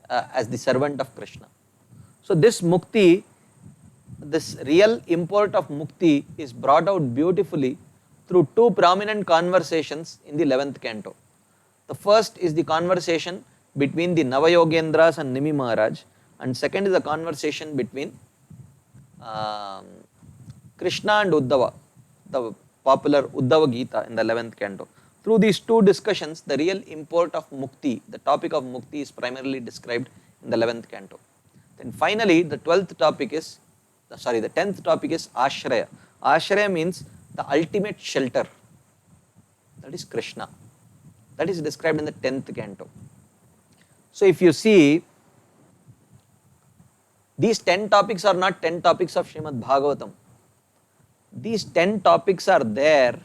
as the servant of Krishna. So this Mukti, this real import of Mukti is brought out beautifully through 2 prominent conversations in the 11th canto. The first is the conversation between the Navayogendras and Nimi Maharaj, and second is the conversation between Krishna and Uddhava, the popular Uddhava Gita in the 11th canto. Through these 2 discussions, the real import of Mukti, the topic of Mukti, is primarily described in the 11th canto. Then finally, the 10th topic is Ashraya. Ashraya means the ultimate shelter, that is Krishna. That is described in the 10th canto. So if you see, these 10 topics are not 10 topics of Srimad Bhagavatam. These 10 topics are there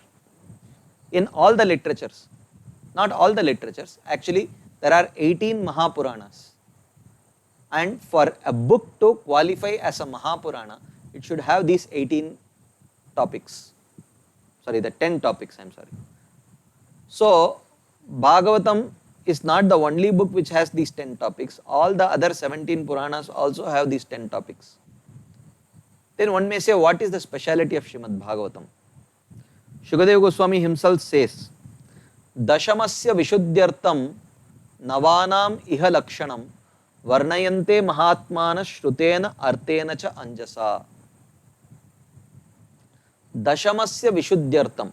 in all the literatures. Not all the literatures. Actually, there are 18 Mahapuranas. And for a book to qualify as a Mahapurana, it should have these 18 topics. Sorry, the 10 topics, I am sorry. So, Bhagavatam is not the only book which has these 10 topics. All the other 17 Puranas also have these 10 topics. Then one may say, what is the speciality of Srimad Bhagavatam? Shukadeva Goswami himself says, Dashamasya Vishuddhyartam Navanam Iha Lakshanam Varnayante Mahatmana Shrutena Artena Cha Anjasa. Dashamasya Vishuddhyartam.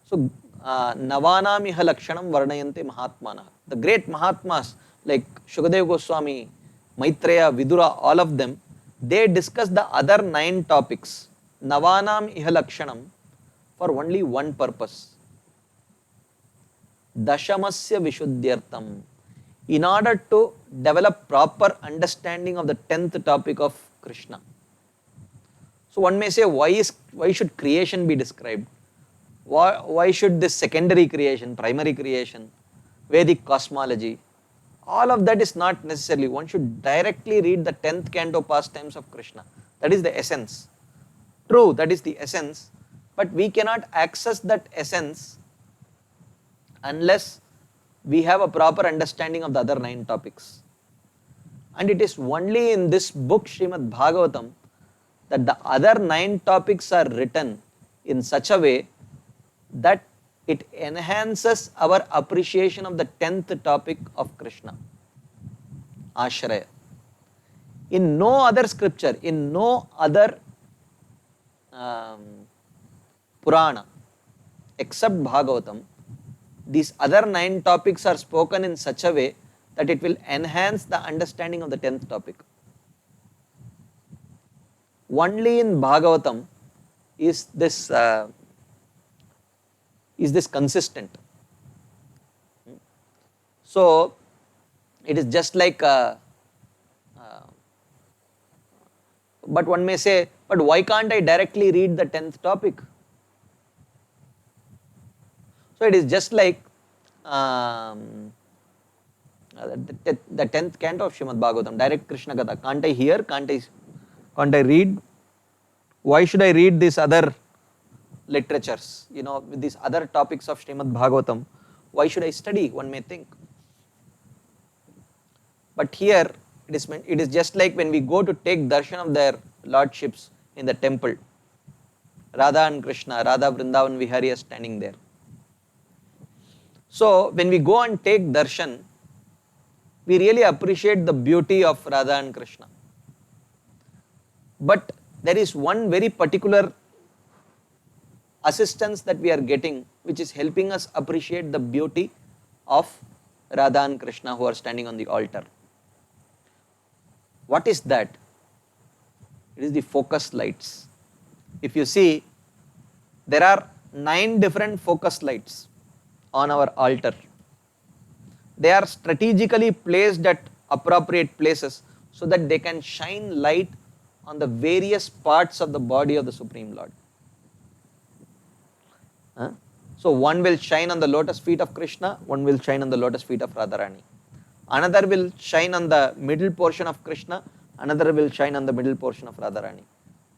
So, Navanam Iha Lakshanam Varnayante Mahatmana. The great Mahatmas like Shukadeva Goswami, Maitreya, Vidura, all of them, they discuss the other 9 topics, Navanam Iha Lakshanam, for only one purpose. Dashamasya Vishuddhyartam. In order to develop proper understanding of the 10th topic of Krishna. So one may say, why should creation be described? Why should this secondary creation, primary creation, Vedic cosmology? All of that is not necessarily. One should directly read the 10th canto pastimes of Krishna. That is the essence. True, that is the essence. But we cannot access that essence unless we have a proper understanding of the other 9 topics. And it is only in this book, Srimad Bhagavatam, that the other 9 topics are written in such a way that it enhances our appreciation of the 10th topic of Krishna, Ashraya. In no other scripture, in no other Purana, except Bhagavatam, these other 9 topics are spoken in such a way that it will enhance the understanding of the 10th topic. Only in Bhagavatam is this consistent. So, it is just like, but one may say, but why can't I directly read the 10th topic? So, it is just like the 10th canto of Srimad Bhagavatam, direct Krishna Katha. Can't I hear? Can't I read? Why should I read these other literatures, with these other topics of Srimad Bhagavatam? Why should I study? One may think. But here, it is just like when we go to take darshan of their lordships in the temple. Radha and Krishna, Radha Vrindavan Vihari are standing there. So, when we go and take darshan, we really appreciate the beauty of Radha and Krishna. But there is one very particular assistance that we are getting, which is helping us appreciate the beauty of Radha and Krishna who are standing on the altar. What is that? It is the focus lights. If you see, there are 9 different focus lights on our altar. They are strategically placed at appropriate places so that they can shine light on the various parts of the body of the Supreme Lord. So one will shine on the lotus feet of Krishna, one will shine on the lotus feet of Radharani. Another will shine on the middle portion of Krishna, another will shine on the middle portion of Radharani.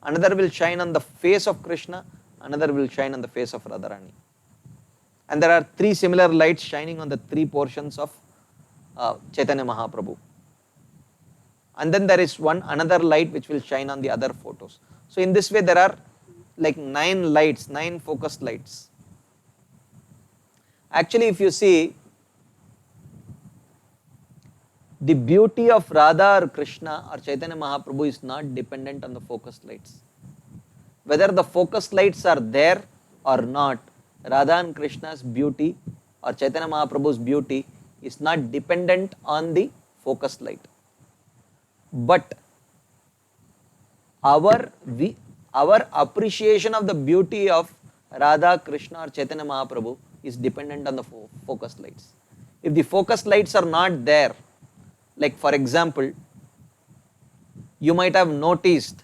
Another will shine on the face of Krishna, another will shine on the face of Radharani. And there are 3 similar lights shining on the 3 portions of Chaitanya Mahaprabhu. And then there is another light which will shine on the other photos. So in this way there are like 9 lights, 9 focus lights. Actually, if you see, the beauty of Radha or Krishna or Chaitanya Mahaprabhu is not dependent on the focus lights. Whether the focus lights are there or not, Radha and Krishna's beauty or Chaitanya Mahaprabhu's beauty is not dependent on the focus light. But our appreciation of the beauty of Radha, Krishna or Chaitanya Mahaprabhu is dependent on the focus lights. If the focus lights are not there, like for example, you might have noticed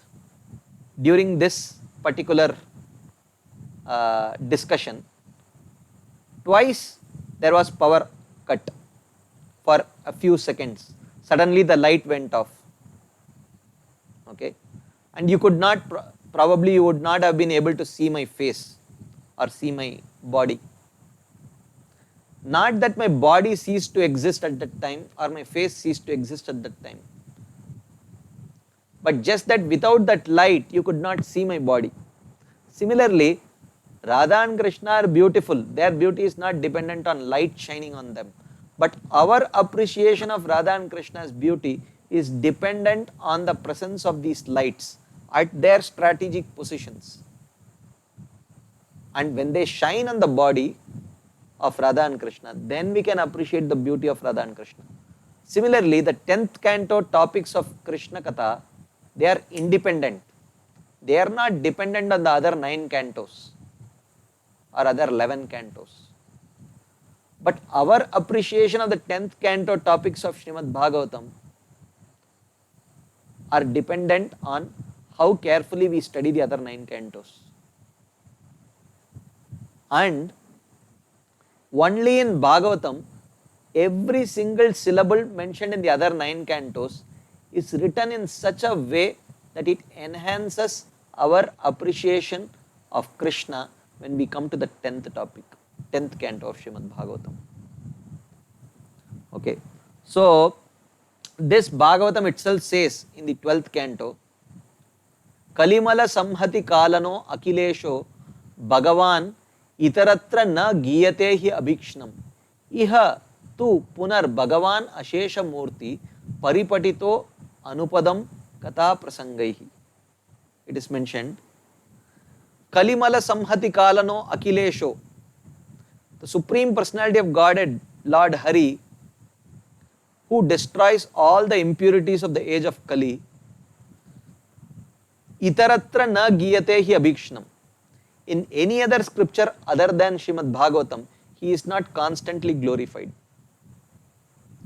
during this particular discussion, twice there was power cut for a few seconds. suddenly the light went off. Okay, and you could not, probably you would not have been able to see my face or see my body. Not that my body ceased to exist at that time or my face ceased to exist at that time, but just that without that light you could not see my body. Similarly, Radha and Krishna are beautiful. Their beauty is not dependent on light shining on them. But our appreciation of Radha and Krishna's beauty is dependent on the presence of these lights at their strategic positions. And when they shine on the body of Radha and Krishna, then we can appreciate the beauty of Radha and Krishna. Similarly, the 10th canto topics of Krishna Katha, they are independent. They are not dependent on the other 9 cantos or other 11 cantos. But our appreciation of the 10th canto topics of Srimad Bhagavatam are dependent on how carefully we study the other 9 cantos. And only in Bhagavatam, every single syllable mentioned in the other 9 cantos is written in such a way that it enhances our appreciation of Krishna when we come to the 10th topic, 10th canto of Srimad Bhagavatam. Okay, so this Bhagavatam itself says in the 12th canto, Kalimala samhati kalano akilesho Bhagavan itaratra na giyate hi abhikshnam iha tu punar Bhagavan ashesha murti paripatito anupadam katha prasangaihi. It is mentioned, Kalimala samhati kalano akilesho, the Supreme Personality of Godhead, Lord Hari, who destroys all the impurities of the age of Kali, itaratra na giyate hi abhikshnam. In any other scripture other than Srimad Bhagavatam, he is not constantly glorified.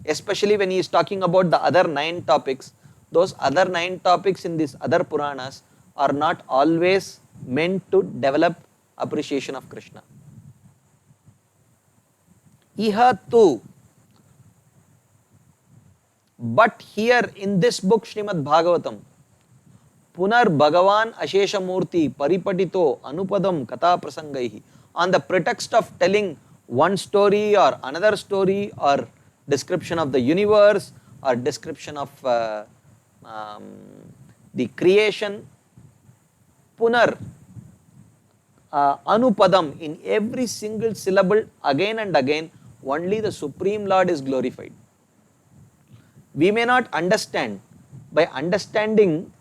Especially when he is talking about the other 9 topics, those other 9 topics in these other Puranas are not always meant to develop appreciation of Krishna. Iha tu, but here in this book Srimad Bhagavatam, Punar Bhagavan Ashesha Murti Paripatito Anupadam Katha Prasangaihi, on the pretext of telling one story or another story or description of the universe or description of the creation, Punar Anupadam, in every single syllable again and again, only the Supreme Lord is glorified. We may not understand. By understanding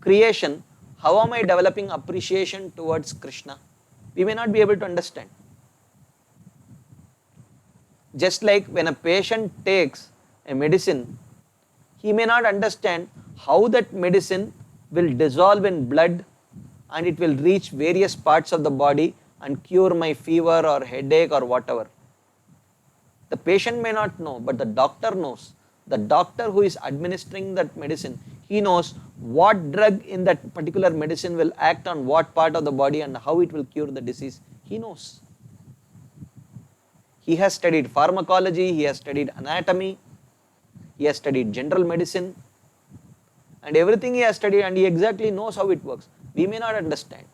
creation, how am I developing appreciation towards Krishna? We may not be able to understand. Just like when a patient takes a medicine, he may not understand how that medicine will dissolve in blood and it will reach various parts of the body and cure my fever or headache or whatever. The patient may not know, but the doctor knows. The doctor who is administering that medicine, he knows what drug in that particular medicine will act on what part of the body and how it will cure the disease. He knows. He has studied pharmacology, he has studied anatomy, he has studied general medicine, and everything he has studied, and he exactly knows how it works. We may not understand.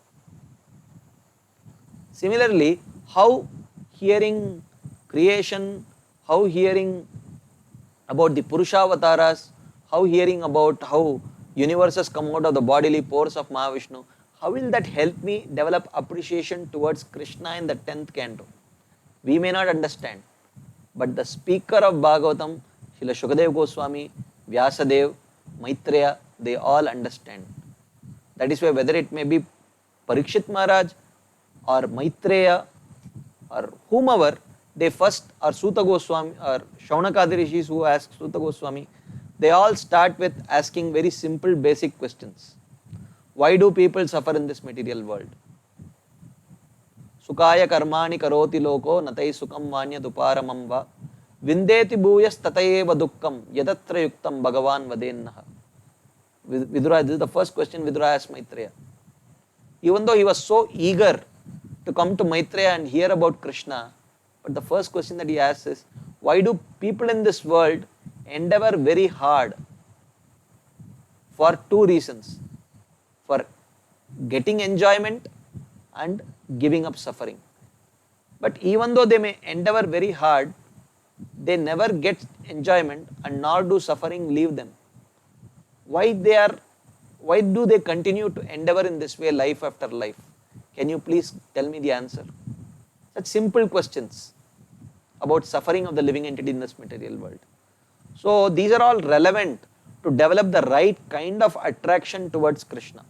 Similarly, how hearing creation, how hearing about the Purushavataras, how hearing about how universes come out of the bodily pores of Mahavishnu, how will that help me develop appreciation towards Krishna in the 10th canto? We may not understand, but the speaker of Bhagavatam, Srila Shukadev Goswami, Vyasadev, Maitreya, they all understand. That is why whether it may be Parikshit Maharaj or Maitreya or whomever, they first, or Suta Goswami or Shaunakadi Rishis who ask Suta Goswami, they all start with asking very simple basic questions. Why do people suffer in this material world? Sukaya karmani karoti loko natai sukam vanya duparamam va vindeti bhuyas tatayeva dukkam yadatra yuktam bhagavan vadennaha. Vidura, this is the first question Vidura asked Maitreya. Even though he was so eager to come to Maitreya and hear about Krishna, but the first question that he asks is, why do people in this world endeavor very hard for two reasons: for getting enjoyment and giving up suffering. But even though they may endeavor very hard, they never get enjoyment and nor do suffering leave them. Why do they continue to endeavor in this way life after life? Can you please tell me the answer? Such simple questions about suffering of the living entity in this material world. So these are all relevant to develop the right kind of attraction towards Krishna.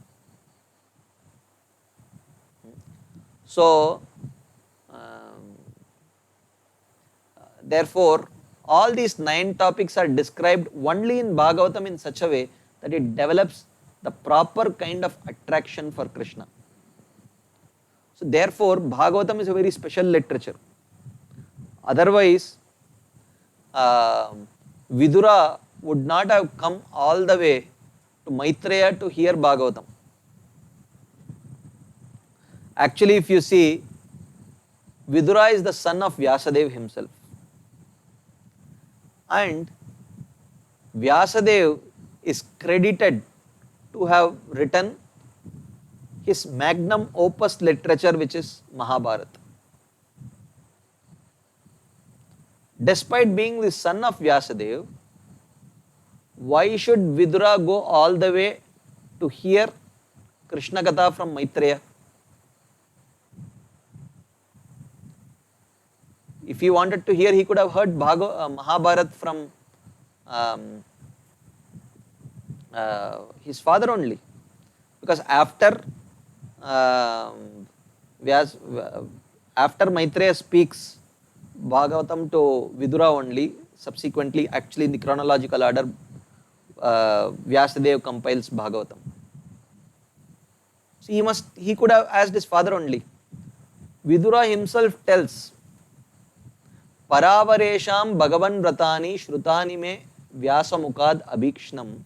So therefore, all these 9 topics are described only in Bhagavatam in such a way that it develops the proper kind of attraction for Krishna. So therefore, Bhagavatam is a very special literature. Otherwise, Vidura would not have come all the way to Maitreya to hear Bhagavatam. Actually, if you see, Vidura is the son of Vyasadeva himself. And Vyasadeva is credited to have written his magnum opus literature, which is Mahabharata. Despite being the son of Vyasadeva, why should Vidura go all the way to hear Krishna Katha from Maitreya? If he wanted to hear, he could have heard Mahabharata from his father only. Because after Maitreya speaks Bhagavatam to Vidura only, subsequently, actually in the chronological order, Vyasadeva compiles Bhagavatam. So he could have asked his father only. Vidura himself tells, Paravaresham Bhagavan Vratani Shrutani me Vyasamukad Abhikshnam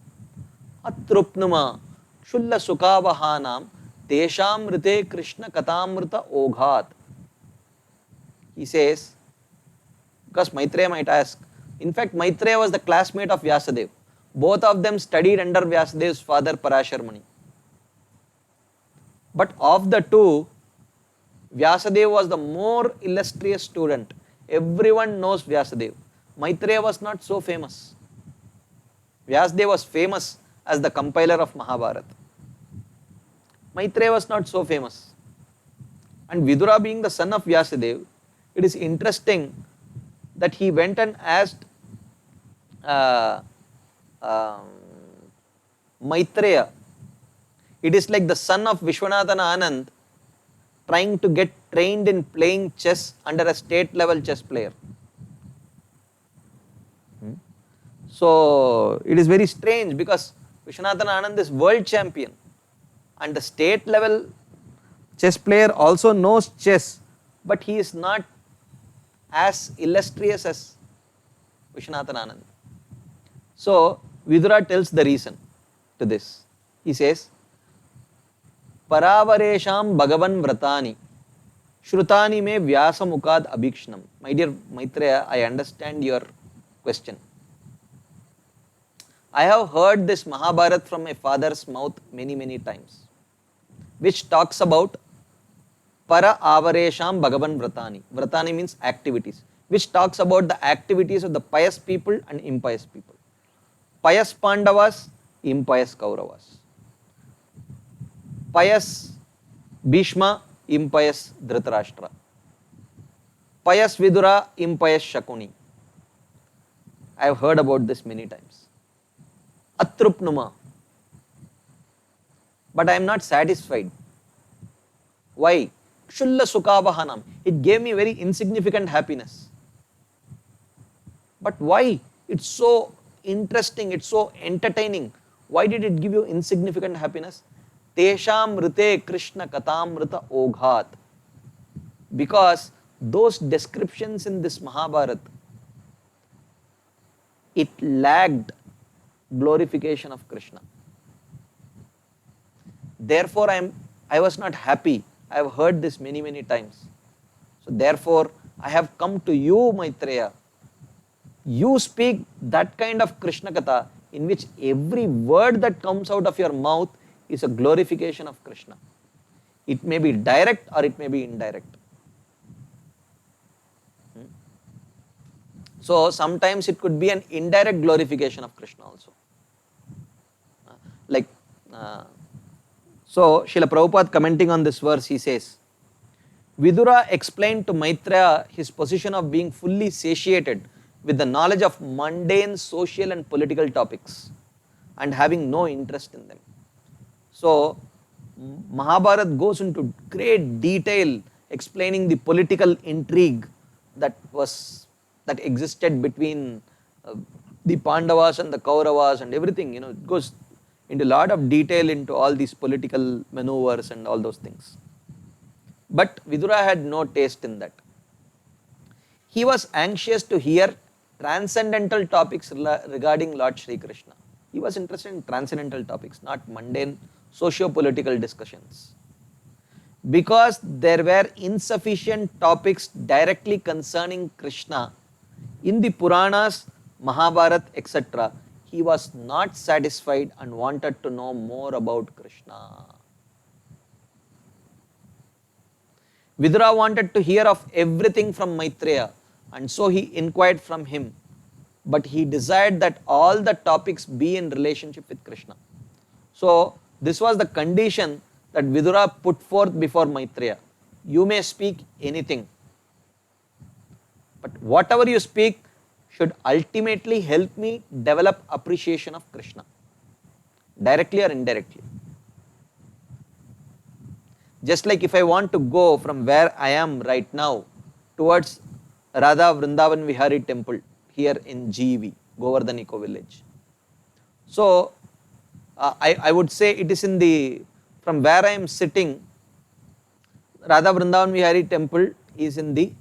Atrupnuma Shulla Sukavahanam Tesham Rite Krishna Katamrita Oghat. He says, because Maitreya might ask, in fact Maitreya was the classmate of Vyasadeva. Both of them studied under Vyasadeva's father Parashar Muni. But of the two, Vyasadeva was the more illustrious student. Everyone knows Vyasadeva. Maitreya was not so famous. Vyasadeva was famous as the compiler of Mahabharata. Maitreya was not so famous. And Vidura being the son of Vyasadeva, it is interesting that he went and asked Maitreya. It is like the son of Vishwanathan Anand trying to get trained in playing chess under a state level chess player. So it is very strange because Vishwanathan Anand is world champion and the state level chess player also knows chess, but he is not as illustrious as Vishwanathan Anand. So Vidura tells the reason to this. He says, Paravaresham Bhagavan Vratani Shrutani me Vyasamukad Abhikshnam. My dear Maitreya, I understand your question. I have heard this Mahabharata from my father's mouth many times, which talks about Para Avaresham Bhagavan Vratani. Vratani means activities, which talks about the activities of the pious people and impious people. Pious Pandavas, impious Kauravas. Pious Bhishma, impious Dhritarashtra. Pious Vidura, impious Shakuni. I have heard about this many times. Atrupnuma. But I am not satisfied. Why? Shulla Sukavahanam. It gave me very insignificant happiness. But why? It's so interesting, it's so entertaining. Why did it give you insignificant happiness? Tesham Rite Krishna Katamrita Oghat. Because those descriptions in this Mahabharata, it lacked glorification of Krishna. Therefore, I was not happy. I have heard this many times. So therefore, I have come to you, Maitreya, you speak that kind of Krishna Katha in which every word that comes out of your mouth is a glorification of Krishna. It may be direct or it may be indirect. So sometimes it could be an indirect glorification of Krishna also. Like, so Srila Prabhupada commenting on this verse, he says, Vidura explained to Maitreya his position of being fully satiated with the knowledge of mundane social and political topics and having no interest in them. So Mahabharata goes into great detail explaining the political intrigue that existed between the Pandavas and the Kauravas and everything. It goes into a lot of detail into all these political maneuvers and all those things. But Vidura had no taste in that. He was anxious to hear transcendental topics regarding Lord Sri Krishna. He was interested in transcendental topics, not mundane socio-political discussions. Because there were insufficient topics directly concerning Krishna in the Puranas, Mahabharata, etc., he was not satisfied and wanted to know more about Krishna. Vidura wanted to hear of everything from Maitreya, and so he inquired from him, but he desired that all the topics be in relationship with Krishna. So this was the condition that Vidura put forth before Maitreya. You may speak anything, but whatever you speak should ultimately help me develop appreciation of Krishna, directly or indirectly. Just like if I want to go from where I am right now towards Radha Vrindavan Vihari temple here in GEV, Govardhan Eco Village. So I would say it is from where I am sitting, Radha Vrindavan Vihari temple is in the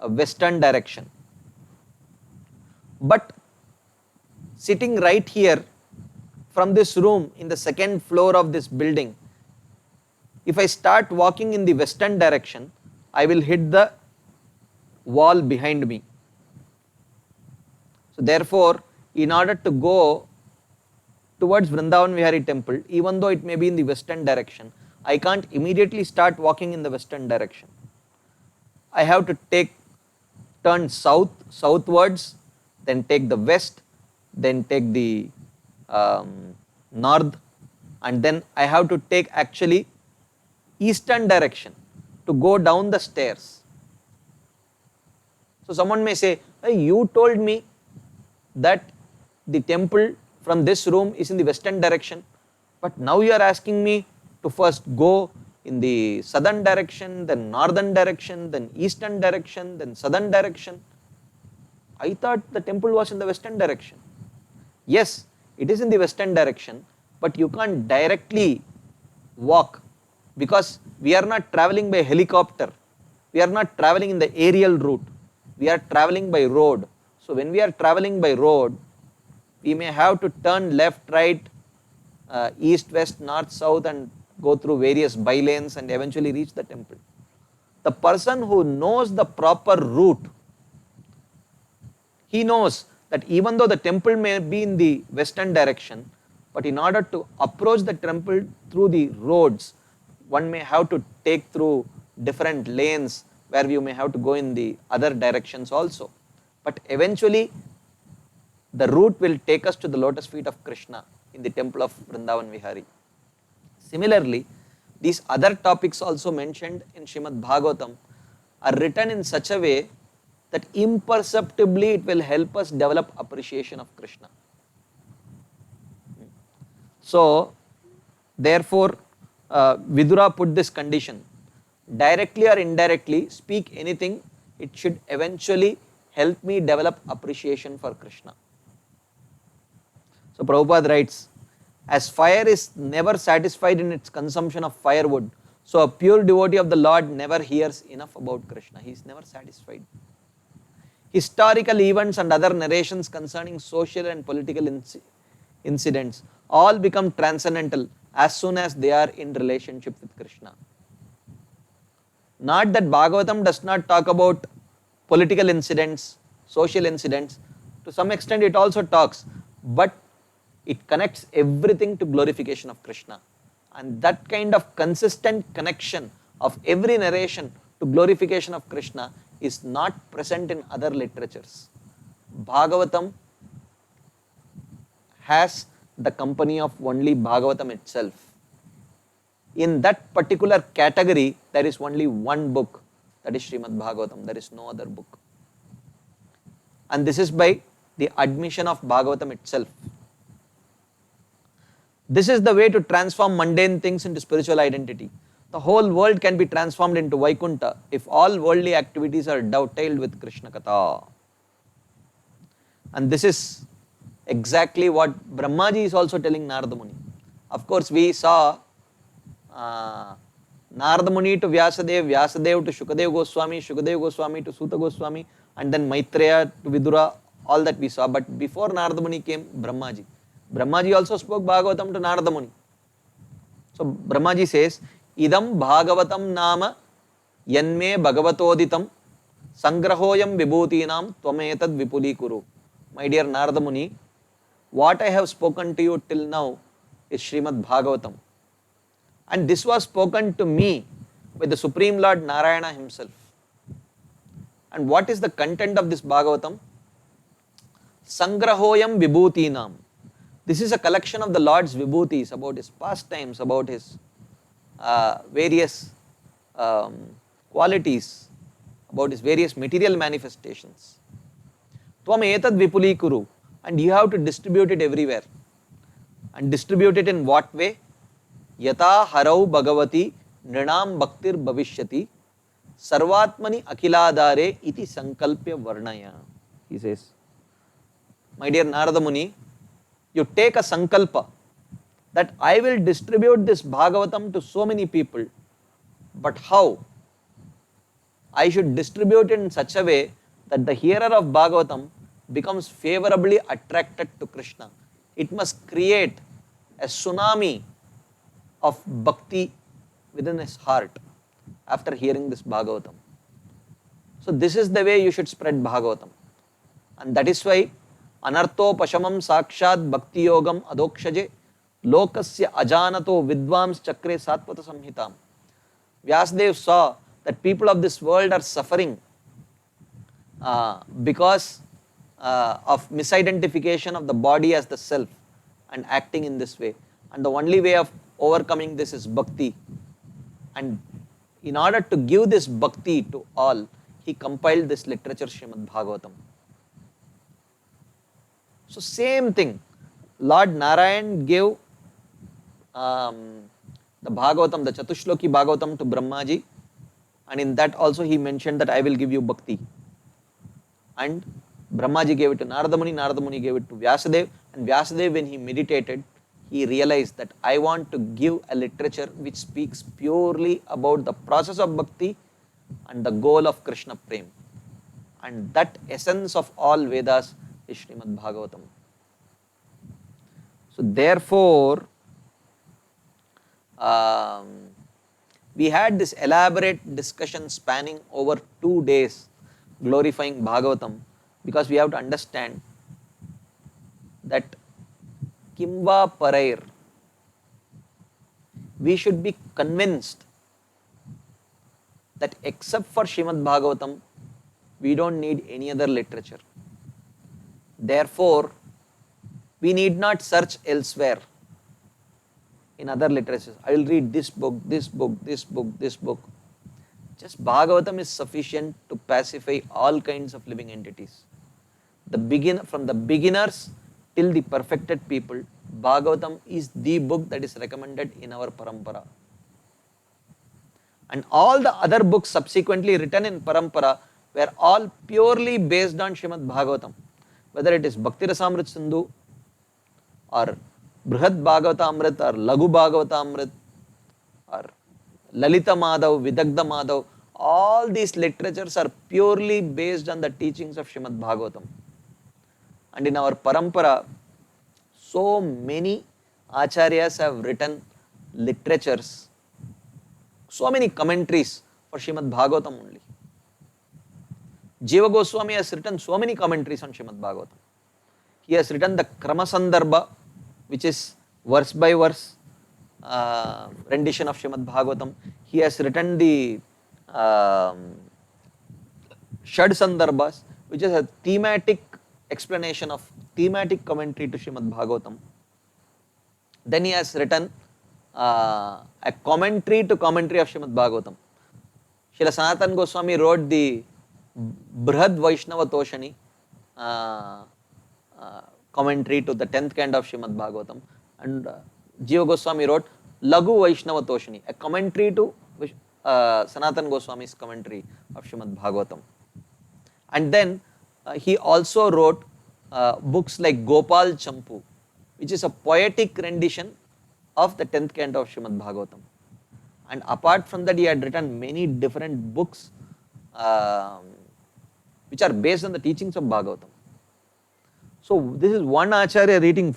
western direction. But sitting right here from this room in the second floor of this building, if I start walking in the western direction, I will hit the wall behind me. So therefore, in order to go towards Vrindavan Vihari temple, even though it may be in the western direction, I can't immediately start walking in the western direction. I have to turn southwards, then take the west, then take the north, and then I have to take actually eastern direction to go down the stairs. So someone may say, hey, you told me that the temple from this room is in the western direction, but now you are asking me to first go in the southern direction, then northern direction, then eastern direction, then southern direction. I thought the temple was in the western direction. Yes, it is in the western direction, but you can't directly walk because we are not traveling by helicopter. We are not traveling in the aerial route. We are traveling by road. So when we are traveling by road, we may have to turn left, right, east, west, north, south, and go through various bylanes and eventually reach the temple. The person who knows the proper route, he knows that even though the temple may be in the western direction, but in order to approach the temple through the roads, one may have to take through different lanes where you may have to go in the other directions also. But eventually, the route will take us to the lotus feet of Krishna in the temple of Vrindavan Vihari. Similarly, these other topics also mentioned in Srimad Bhagavatam are written in such a way that imperceptibly it will help us develop appreciation of Krishna. So, therefore, Vidura put this condition, directly or indirectly, speak anything, it should eventually help me develop appreciation for Krishna. So Prabhupada writes, as fire is never satisfied in its consumption of firewood, so a pure devotee of the Lord never hears enough about Krishna. He is never satisfied. Historical events and other narrations concerning social and political incidents all become transcendental as soon as they are in relationship with Krishna. Not that Bhagavatam does not talk about political incidents, social incidents. To some extent it also talks, but it connects everything to glorification of Krishna. And that kind of consistent connection of every narration to glorification of Krishna is not present in other literatures. Bhagavatam has the company of only Bhagavatam itself. In that particular category, there is only one book, that is Srimad Bhagavatam. There is no other book. And this is by the admission of Bhagavatam itself. This is the way to transform mundane things into spiritual identity. The whole world can be transformed into Vaikuntha if all worldly activities are dovetailed with Krishna Katha. And this is exactly what Brahmaji is also telling Narada Muni. Of course, we saw Narada Muni to Vyasadeva, Vyasadeva to Shukadev Goswami, Shukadev Goswami to Suta Goswami, and then Maitreya to Vidura, all that we saw. But before Narada Muni came Brahmaji. Brahmaji also spoke Bhagavatam to Narada Muni. So Brahmaji says, Idam Bhagavatam nama yanme bhagavatoditam sangrahoyam vibhutinam tvametad vipuli kuru. My dear Narada Muni, what I have spoken to you till now is Srimad Bhagavatam. And this was spoken to me by the Supreme Lord Narayana himself. And what is the content of this Bhagavatam? Sangrahoyam vibhutinam. This is a collection of the Lord's vibhutis, about his pastimes, about his various qualities, about his various material manifestations. Tvam etad vipuli kuru. And you have to distribute it everywhere. And distribute it in what way? Yata harau bhagavati nrinam bhaktir bhavishyati sarvatmani akhiladare iti sankalpya varnaya. He says, my dear Narada Muni, you take a sankalpa that I will distribute this Bhagavatam to so many people. But how? I should distribute it in such a way that the hearer of Bhagavatam becomes favorably attracted to Krishna. It must create a tsunami of bhakti within his heart after hearing this Bhagavatam. So this is the way you should spread Bhagavatam. And that is why Anartho Pashamam Sakshat Bhakti Yogam Adokshaje Lokasya Ajanato Vidvams Chakre Satvata Samhitam. Vyasadeva saw that people of this world are suffering because of misidentification of the body as the self and acting in this way. And the only way of overcoming this is bhakti. And in order to give this bhakti to all, he compiled this literature, Srimad Bhagavatam. So same thing, Lord Narayan gave the Bhagavatam, the Chatushloki Bhagavatam to Brahmaji, and in that also he mentioned that I will give you bhakti. And Brahmaji gave it to Narada Muni, Narada Muni gave it to Vyasadeva, and Vyasadeva, when he meditated, he realized that I want to give a literature which speaks purely about the process of bhakti and the goal of Krishna Prem. And that essence of all Vedas is Srimad Bhagavatam. So therefore, we had this elaborate discussion spanning over 2 days glorifying Bhagavatam, because we have to understand that Kimva Parair, we should be convinced that except for Srimad Bhagavatam, we don't need any other literature. Therefore, we need not search elsewhere in other literatures. I will read this book, this book, this book, this book. Just Bhagavatam is sufficient to pacify all kinds of living entities. From the beginners till the perfected people, Bhagavatam is the book that is recommended in our parampara. And all the other books subsequently written in parampara were all purely based on Srimad Bhagavatam. Whether it is Bhakti Rasamrit Sindhu or Brihad Bhagavatamrit or Laghu Bhagavatamrit or Lalita Madhav, Vidagdha Madhav, all these literatures are purely based on the teachings of Srimad Bhagavatam. And in our parampara, so many acharyas have written literatures, so many commentaries for Srimad Bhagavatam only. Jiva Goswami has written so many commentaries on Srimad Bhagavatam. He has written the Krama Sandarbha, which is verse by verse rendition of Srimad Bhagavatam. He has written the Shad Sandarbhas, which is a thematic explanation of thematic commentary to Srimad Bhagavatam. Then he has written a commentary to commentary of Srimad Bhagavatam. Srila Sanatana Goswami wrote the Brihad Vaishnava Toshani commentary to the 10th canto of Srimad Bhagavatam, and Jiva Goswami wrote Lagu Vaishnava Toshani, a commentary to Sanatana Goswami's commentary of Srimad Bhagavatam. And then he also wrote books like Gopal Champu, which is a poetic rendition of the 10th canto of Srimad Bhagavatam. And apart from that, he had written many different books which are based on the teachings of Bhagavatam. So this is one Acharya reading,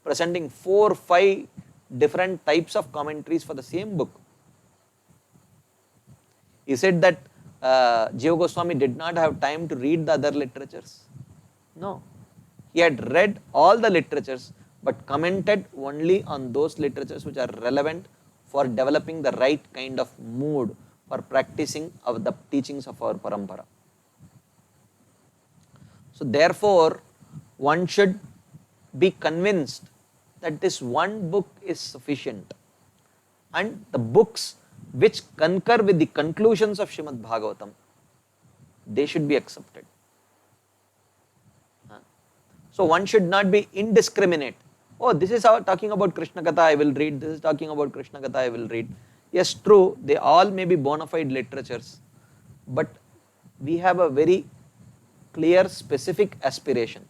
presenting 4-5 different types of commentaries for the same book. He said that Jiva Goswami did not have time to read the other literatures. No, he had read all the literatures but commented only on those literatures which are relevant for developing the right kind of mood for practicing of the teachings of our parampara. So therefore, one should be convinced that this one book is sufficient, and the books which concur with the conclusions of Srimad Bhagavatam, they should be accepted. So one should not be indiscriminate. Oh, this is talking about Krishna Katha, I will read. This is talking about Krishna Katha, I will read. Yes, true, they all may be bona fide literatures, but we have a very clear, specific aspiration.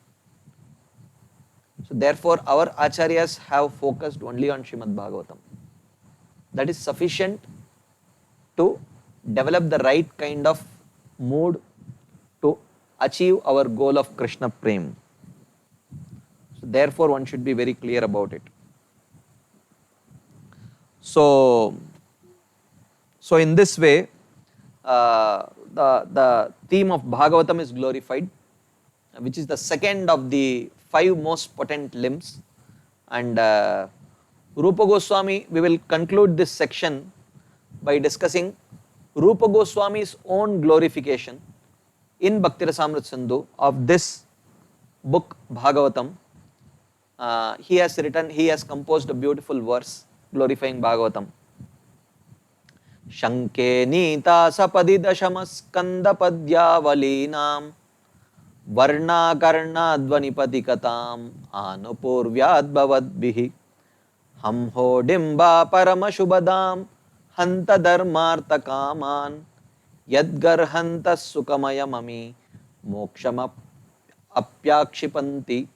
So therefore, our Acharyas have focused only on Srimad Bhagavatam. That is sufficient to develop the right kind of mood to achieve our goal of Krishna Prem. So therefore, one should be very clear about it. So in this way, the theme of Bhagavatam is glorified, which is the second of the 5 most potent limbs. And Rupa Goswami, we will conclude this section by discussing Rupa Goswami's own glorification in Bhakti Rasamrita Sindhu of this book Bhagavatam. He has composed a beautiful verse glorifying Bhagavatam. Shanke Nita Sapadi Dashamaskanda Padyavaleenam Varna Karna Dvanipati Katam Anupurvyad Bhavadbihi Hamho Dimba Paramashubhadam Hanta Dharmartha Kaman Yadgarhanta Sukamaya Mami Moksham Apyakshipanti.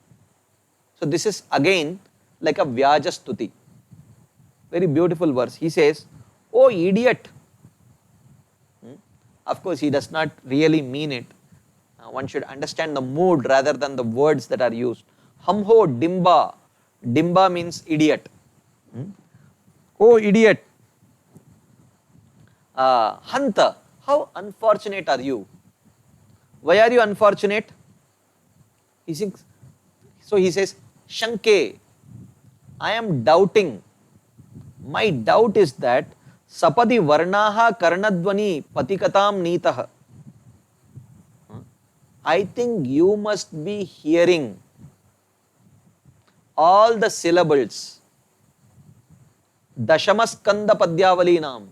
So this is again like a Vyajastuti. Very beautiful verse. He says, "Oh idiot." Of course, he does not really mean it. One should understand the mood rather than the words that are used. Hamho dimba. Dimba means idiot. Oh idiot. Hanta, how unfortunate are you? Why are you unfortunate? He says, Shanke, I am doubting. My doubt is that Sapadi Varnaha Karnadvani Patikatam Nitaha. I think you must be hearing all the syllables. Dashamaskanda Padyavalinam.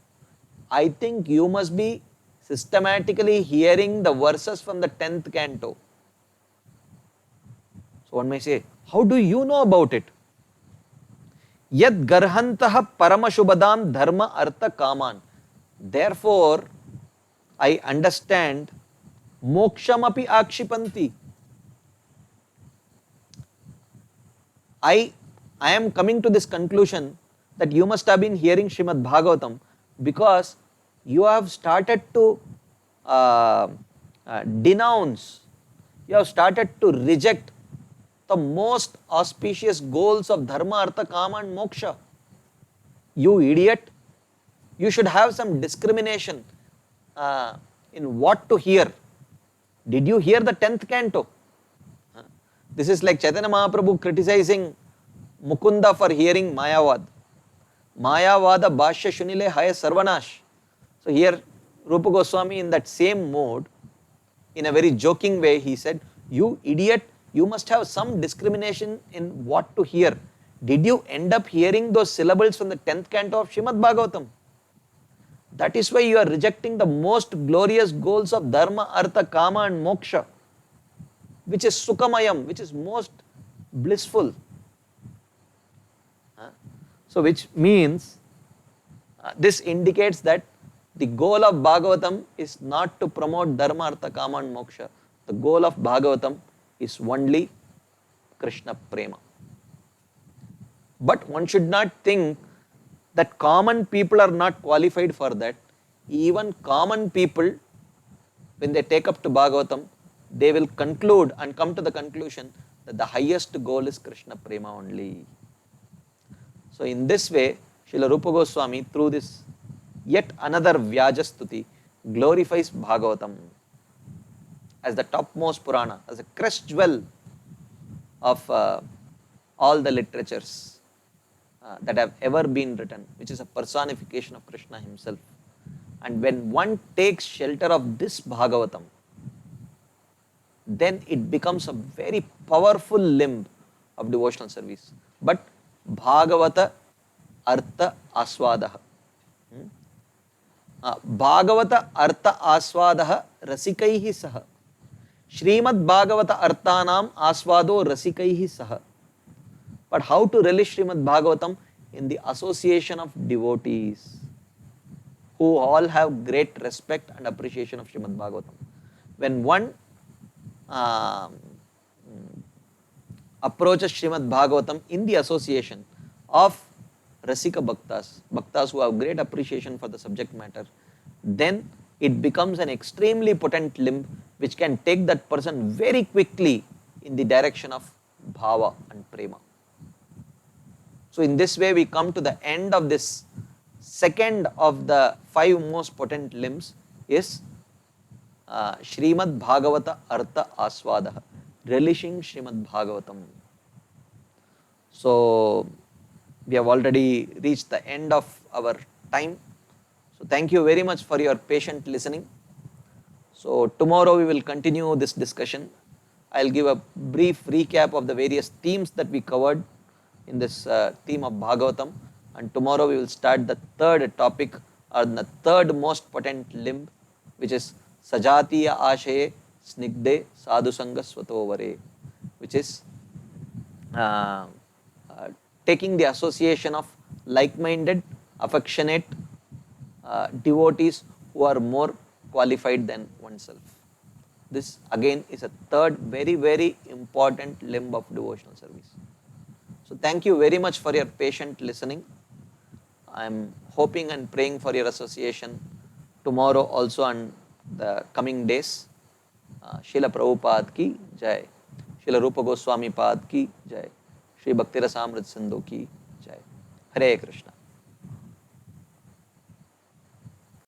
I think you must be systematically hearing the verses from the 10th canto. So one may say, how do you know about it? Yad garhantaha paramashubhadam dharma artha kaman. Therefore, I understand mokshamapi akshipanti. I am coming to this conclusion that you must have been hearing Srimad Bhagavatam because you have started to denounce, you have started to reject the most auspicious goals of dharma, artha, kama and moksha. You idiot, you should have some discrimination in what to hear. Did you hear the 10th canto? This is like Chaitanya Mahaprabhu criticizing Mukunda for hearing Mayavad. Mayavada Bhashya Shunile Haya Sarvanash. So here Rupa Goswami, in that same mode, in a very joking way, he said, you idiot, you must have some discrimination in what to hear. Did you end up hearing those syllables from the 10th canto of Srimad Bhagavatam? That is why you are rejecting the most glorious goals of Dharma, Artha, Kama and Moksha, which is Sukhamayam, which is most blissful. So which means, this indicates that the goal of Bhagavatam is not to promote Dharma, Artha, Kama and Moksha. The goal of Bhagavatam is only Krishna Prema. But one should not think that common people are not qualified for that. Even common people, when they take up to Bhagavatam, they will conclude and come to the conclusion that the highest goal is Krishna Prema only. So in this way, Srila Rupa Goswami, through this yet another Vyajastuti, glorifies Bhagavatam as the topmost Purana, as a crest jewel of all the literatures that have ever been written, which is a personification of Krishna himself. And when one takes shelter of this Bhagavatam, then it becomes a very powerful limb of devotional service. But Bhagavata Artha Aswadaha. Bhagavata Artha Aswadaha Rasikaihi Saha. Srimad Bhagavata Arthanam Aswado Rasikaihi Saha. But how to relish Srimad Bhagavatam? In the association of devotees who all have great respect and appreciation of Srimad Bhagavatam. When one approaches Srimad Bhagavatam in the association of Rasika Bhaktas, Bhaktas who have great appreciation for the subject matter, then it becomes an extremely potent limb which can take that person very quickly in the direction of Bhava and Prema. So in this way we come to the end of this second of the 5 most potent limbs, is Srimad Bhagavata Artha Aswadaha, relishing Srimad Bhagavatam. So we have already reached the end of our time. So thank you very much for your patient listening. So tomorrow we will continue this discussion. I'll give a brief recap of the various themes that we covered in this theme of Bhagavatam, and tomorrow we will start the third topic, or the third most potent limb, which is Sajatiya Ashaye Snigde Sadhusanga Swatovare, which is taking the association of like-minded, affectionate devotees who are more qualified than oneself. This again is a third very, very important limb of devotional service. So thank you very much for your patient listening. I am hoping and praying for your association tomorrow also and the coming days. Srila Prabhupada ki jai. Srila Rupa Goswami Pad ki jai. Shri Bhakti Rasamrita Sindhu ki jai. Hare Krishna.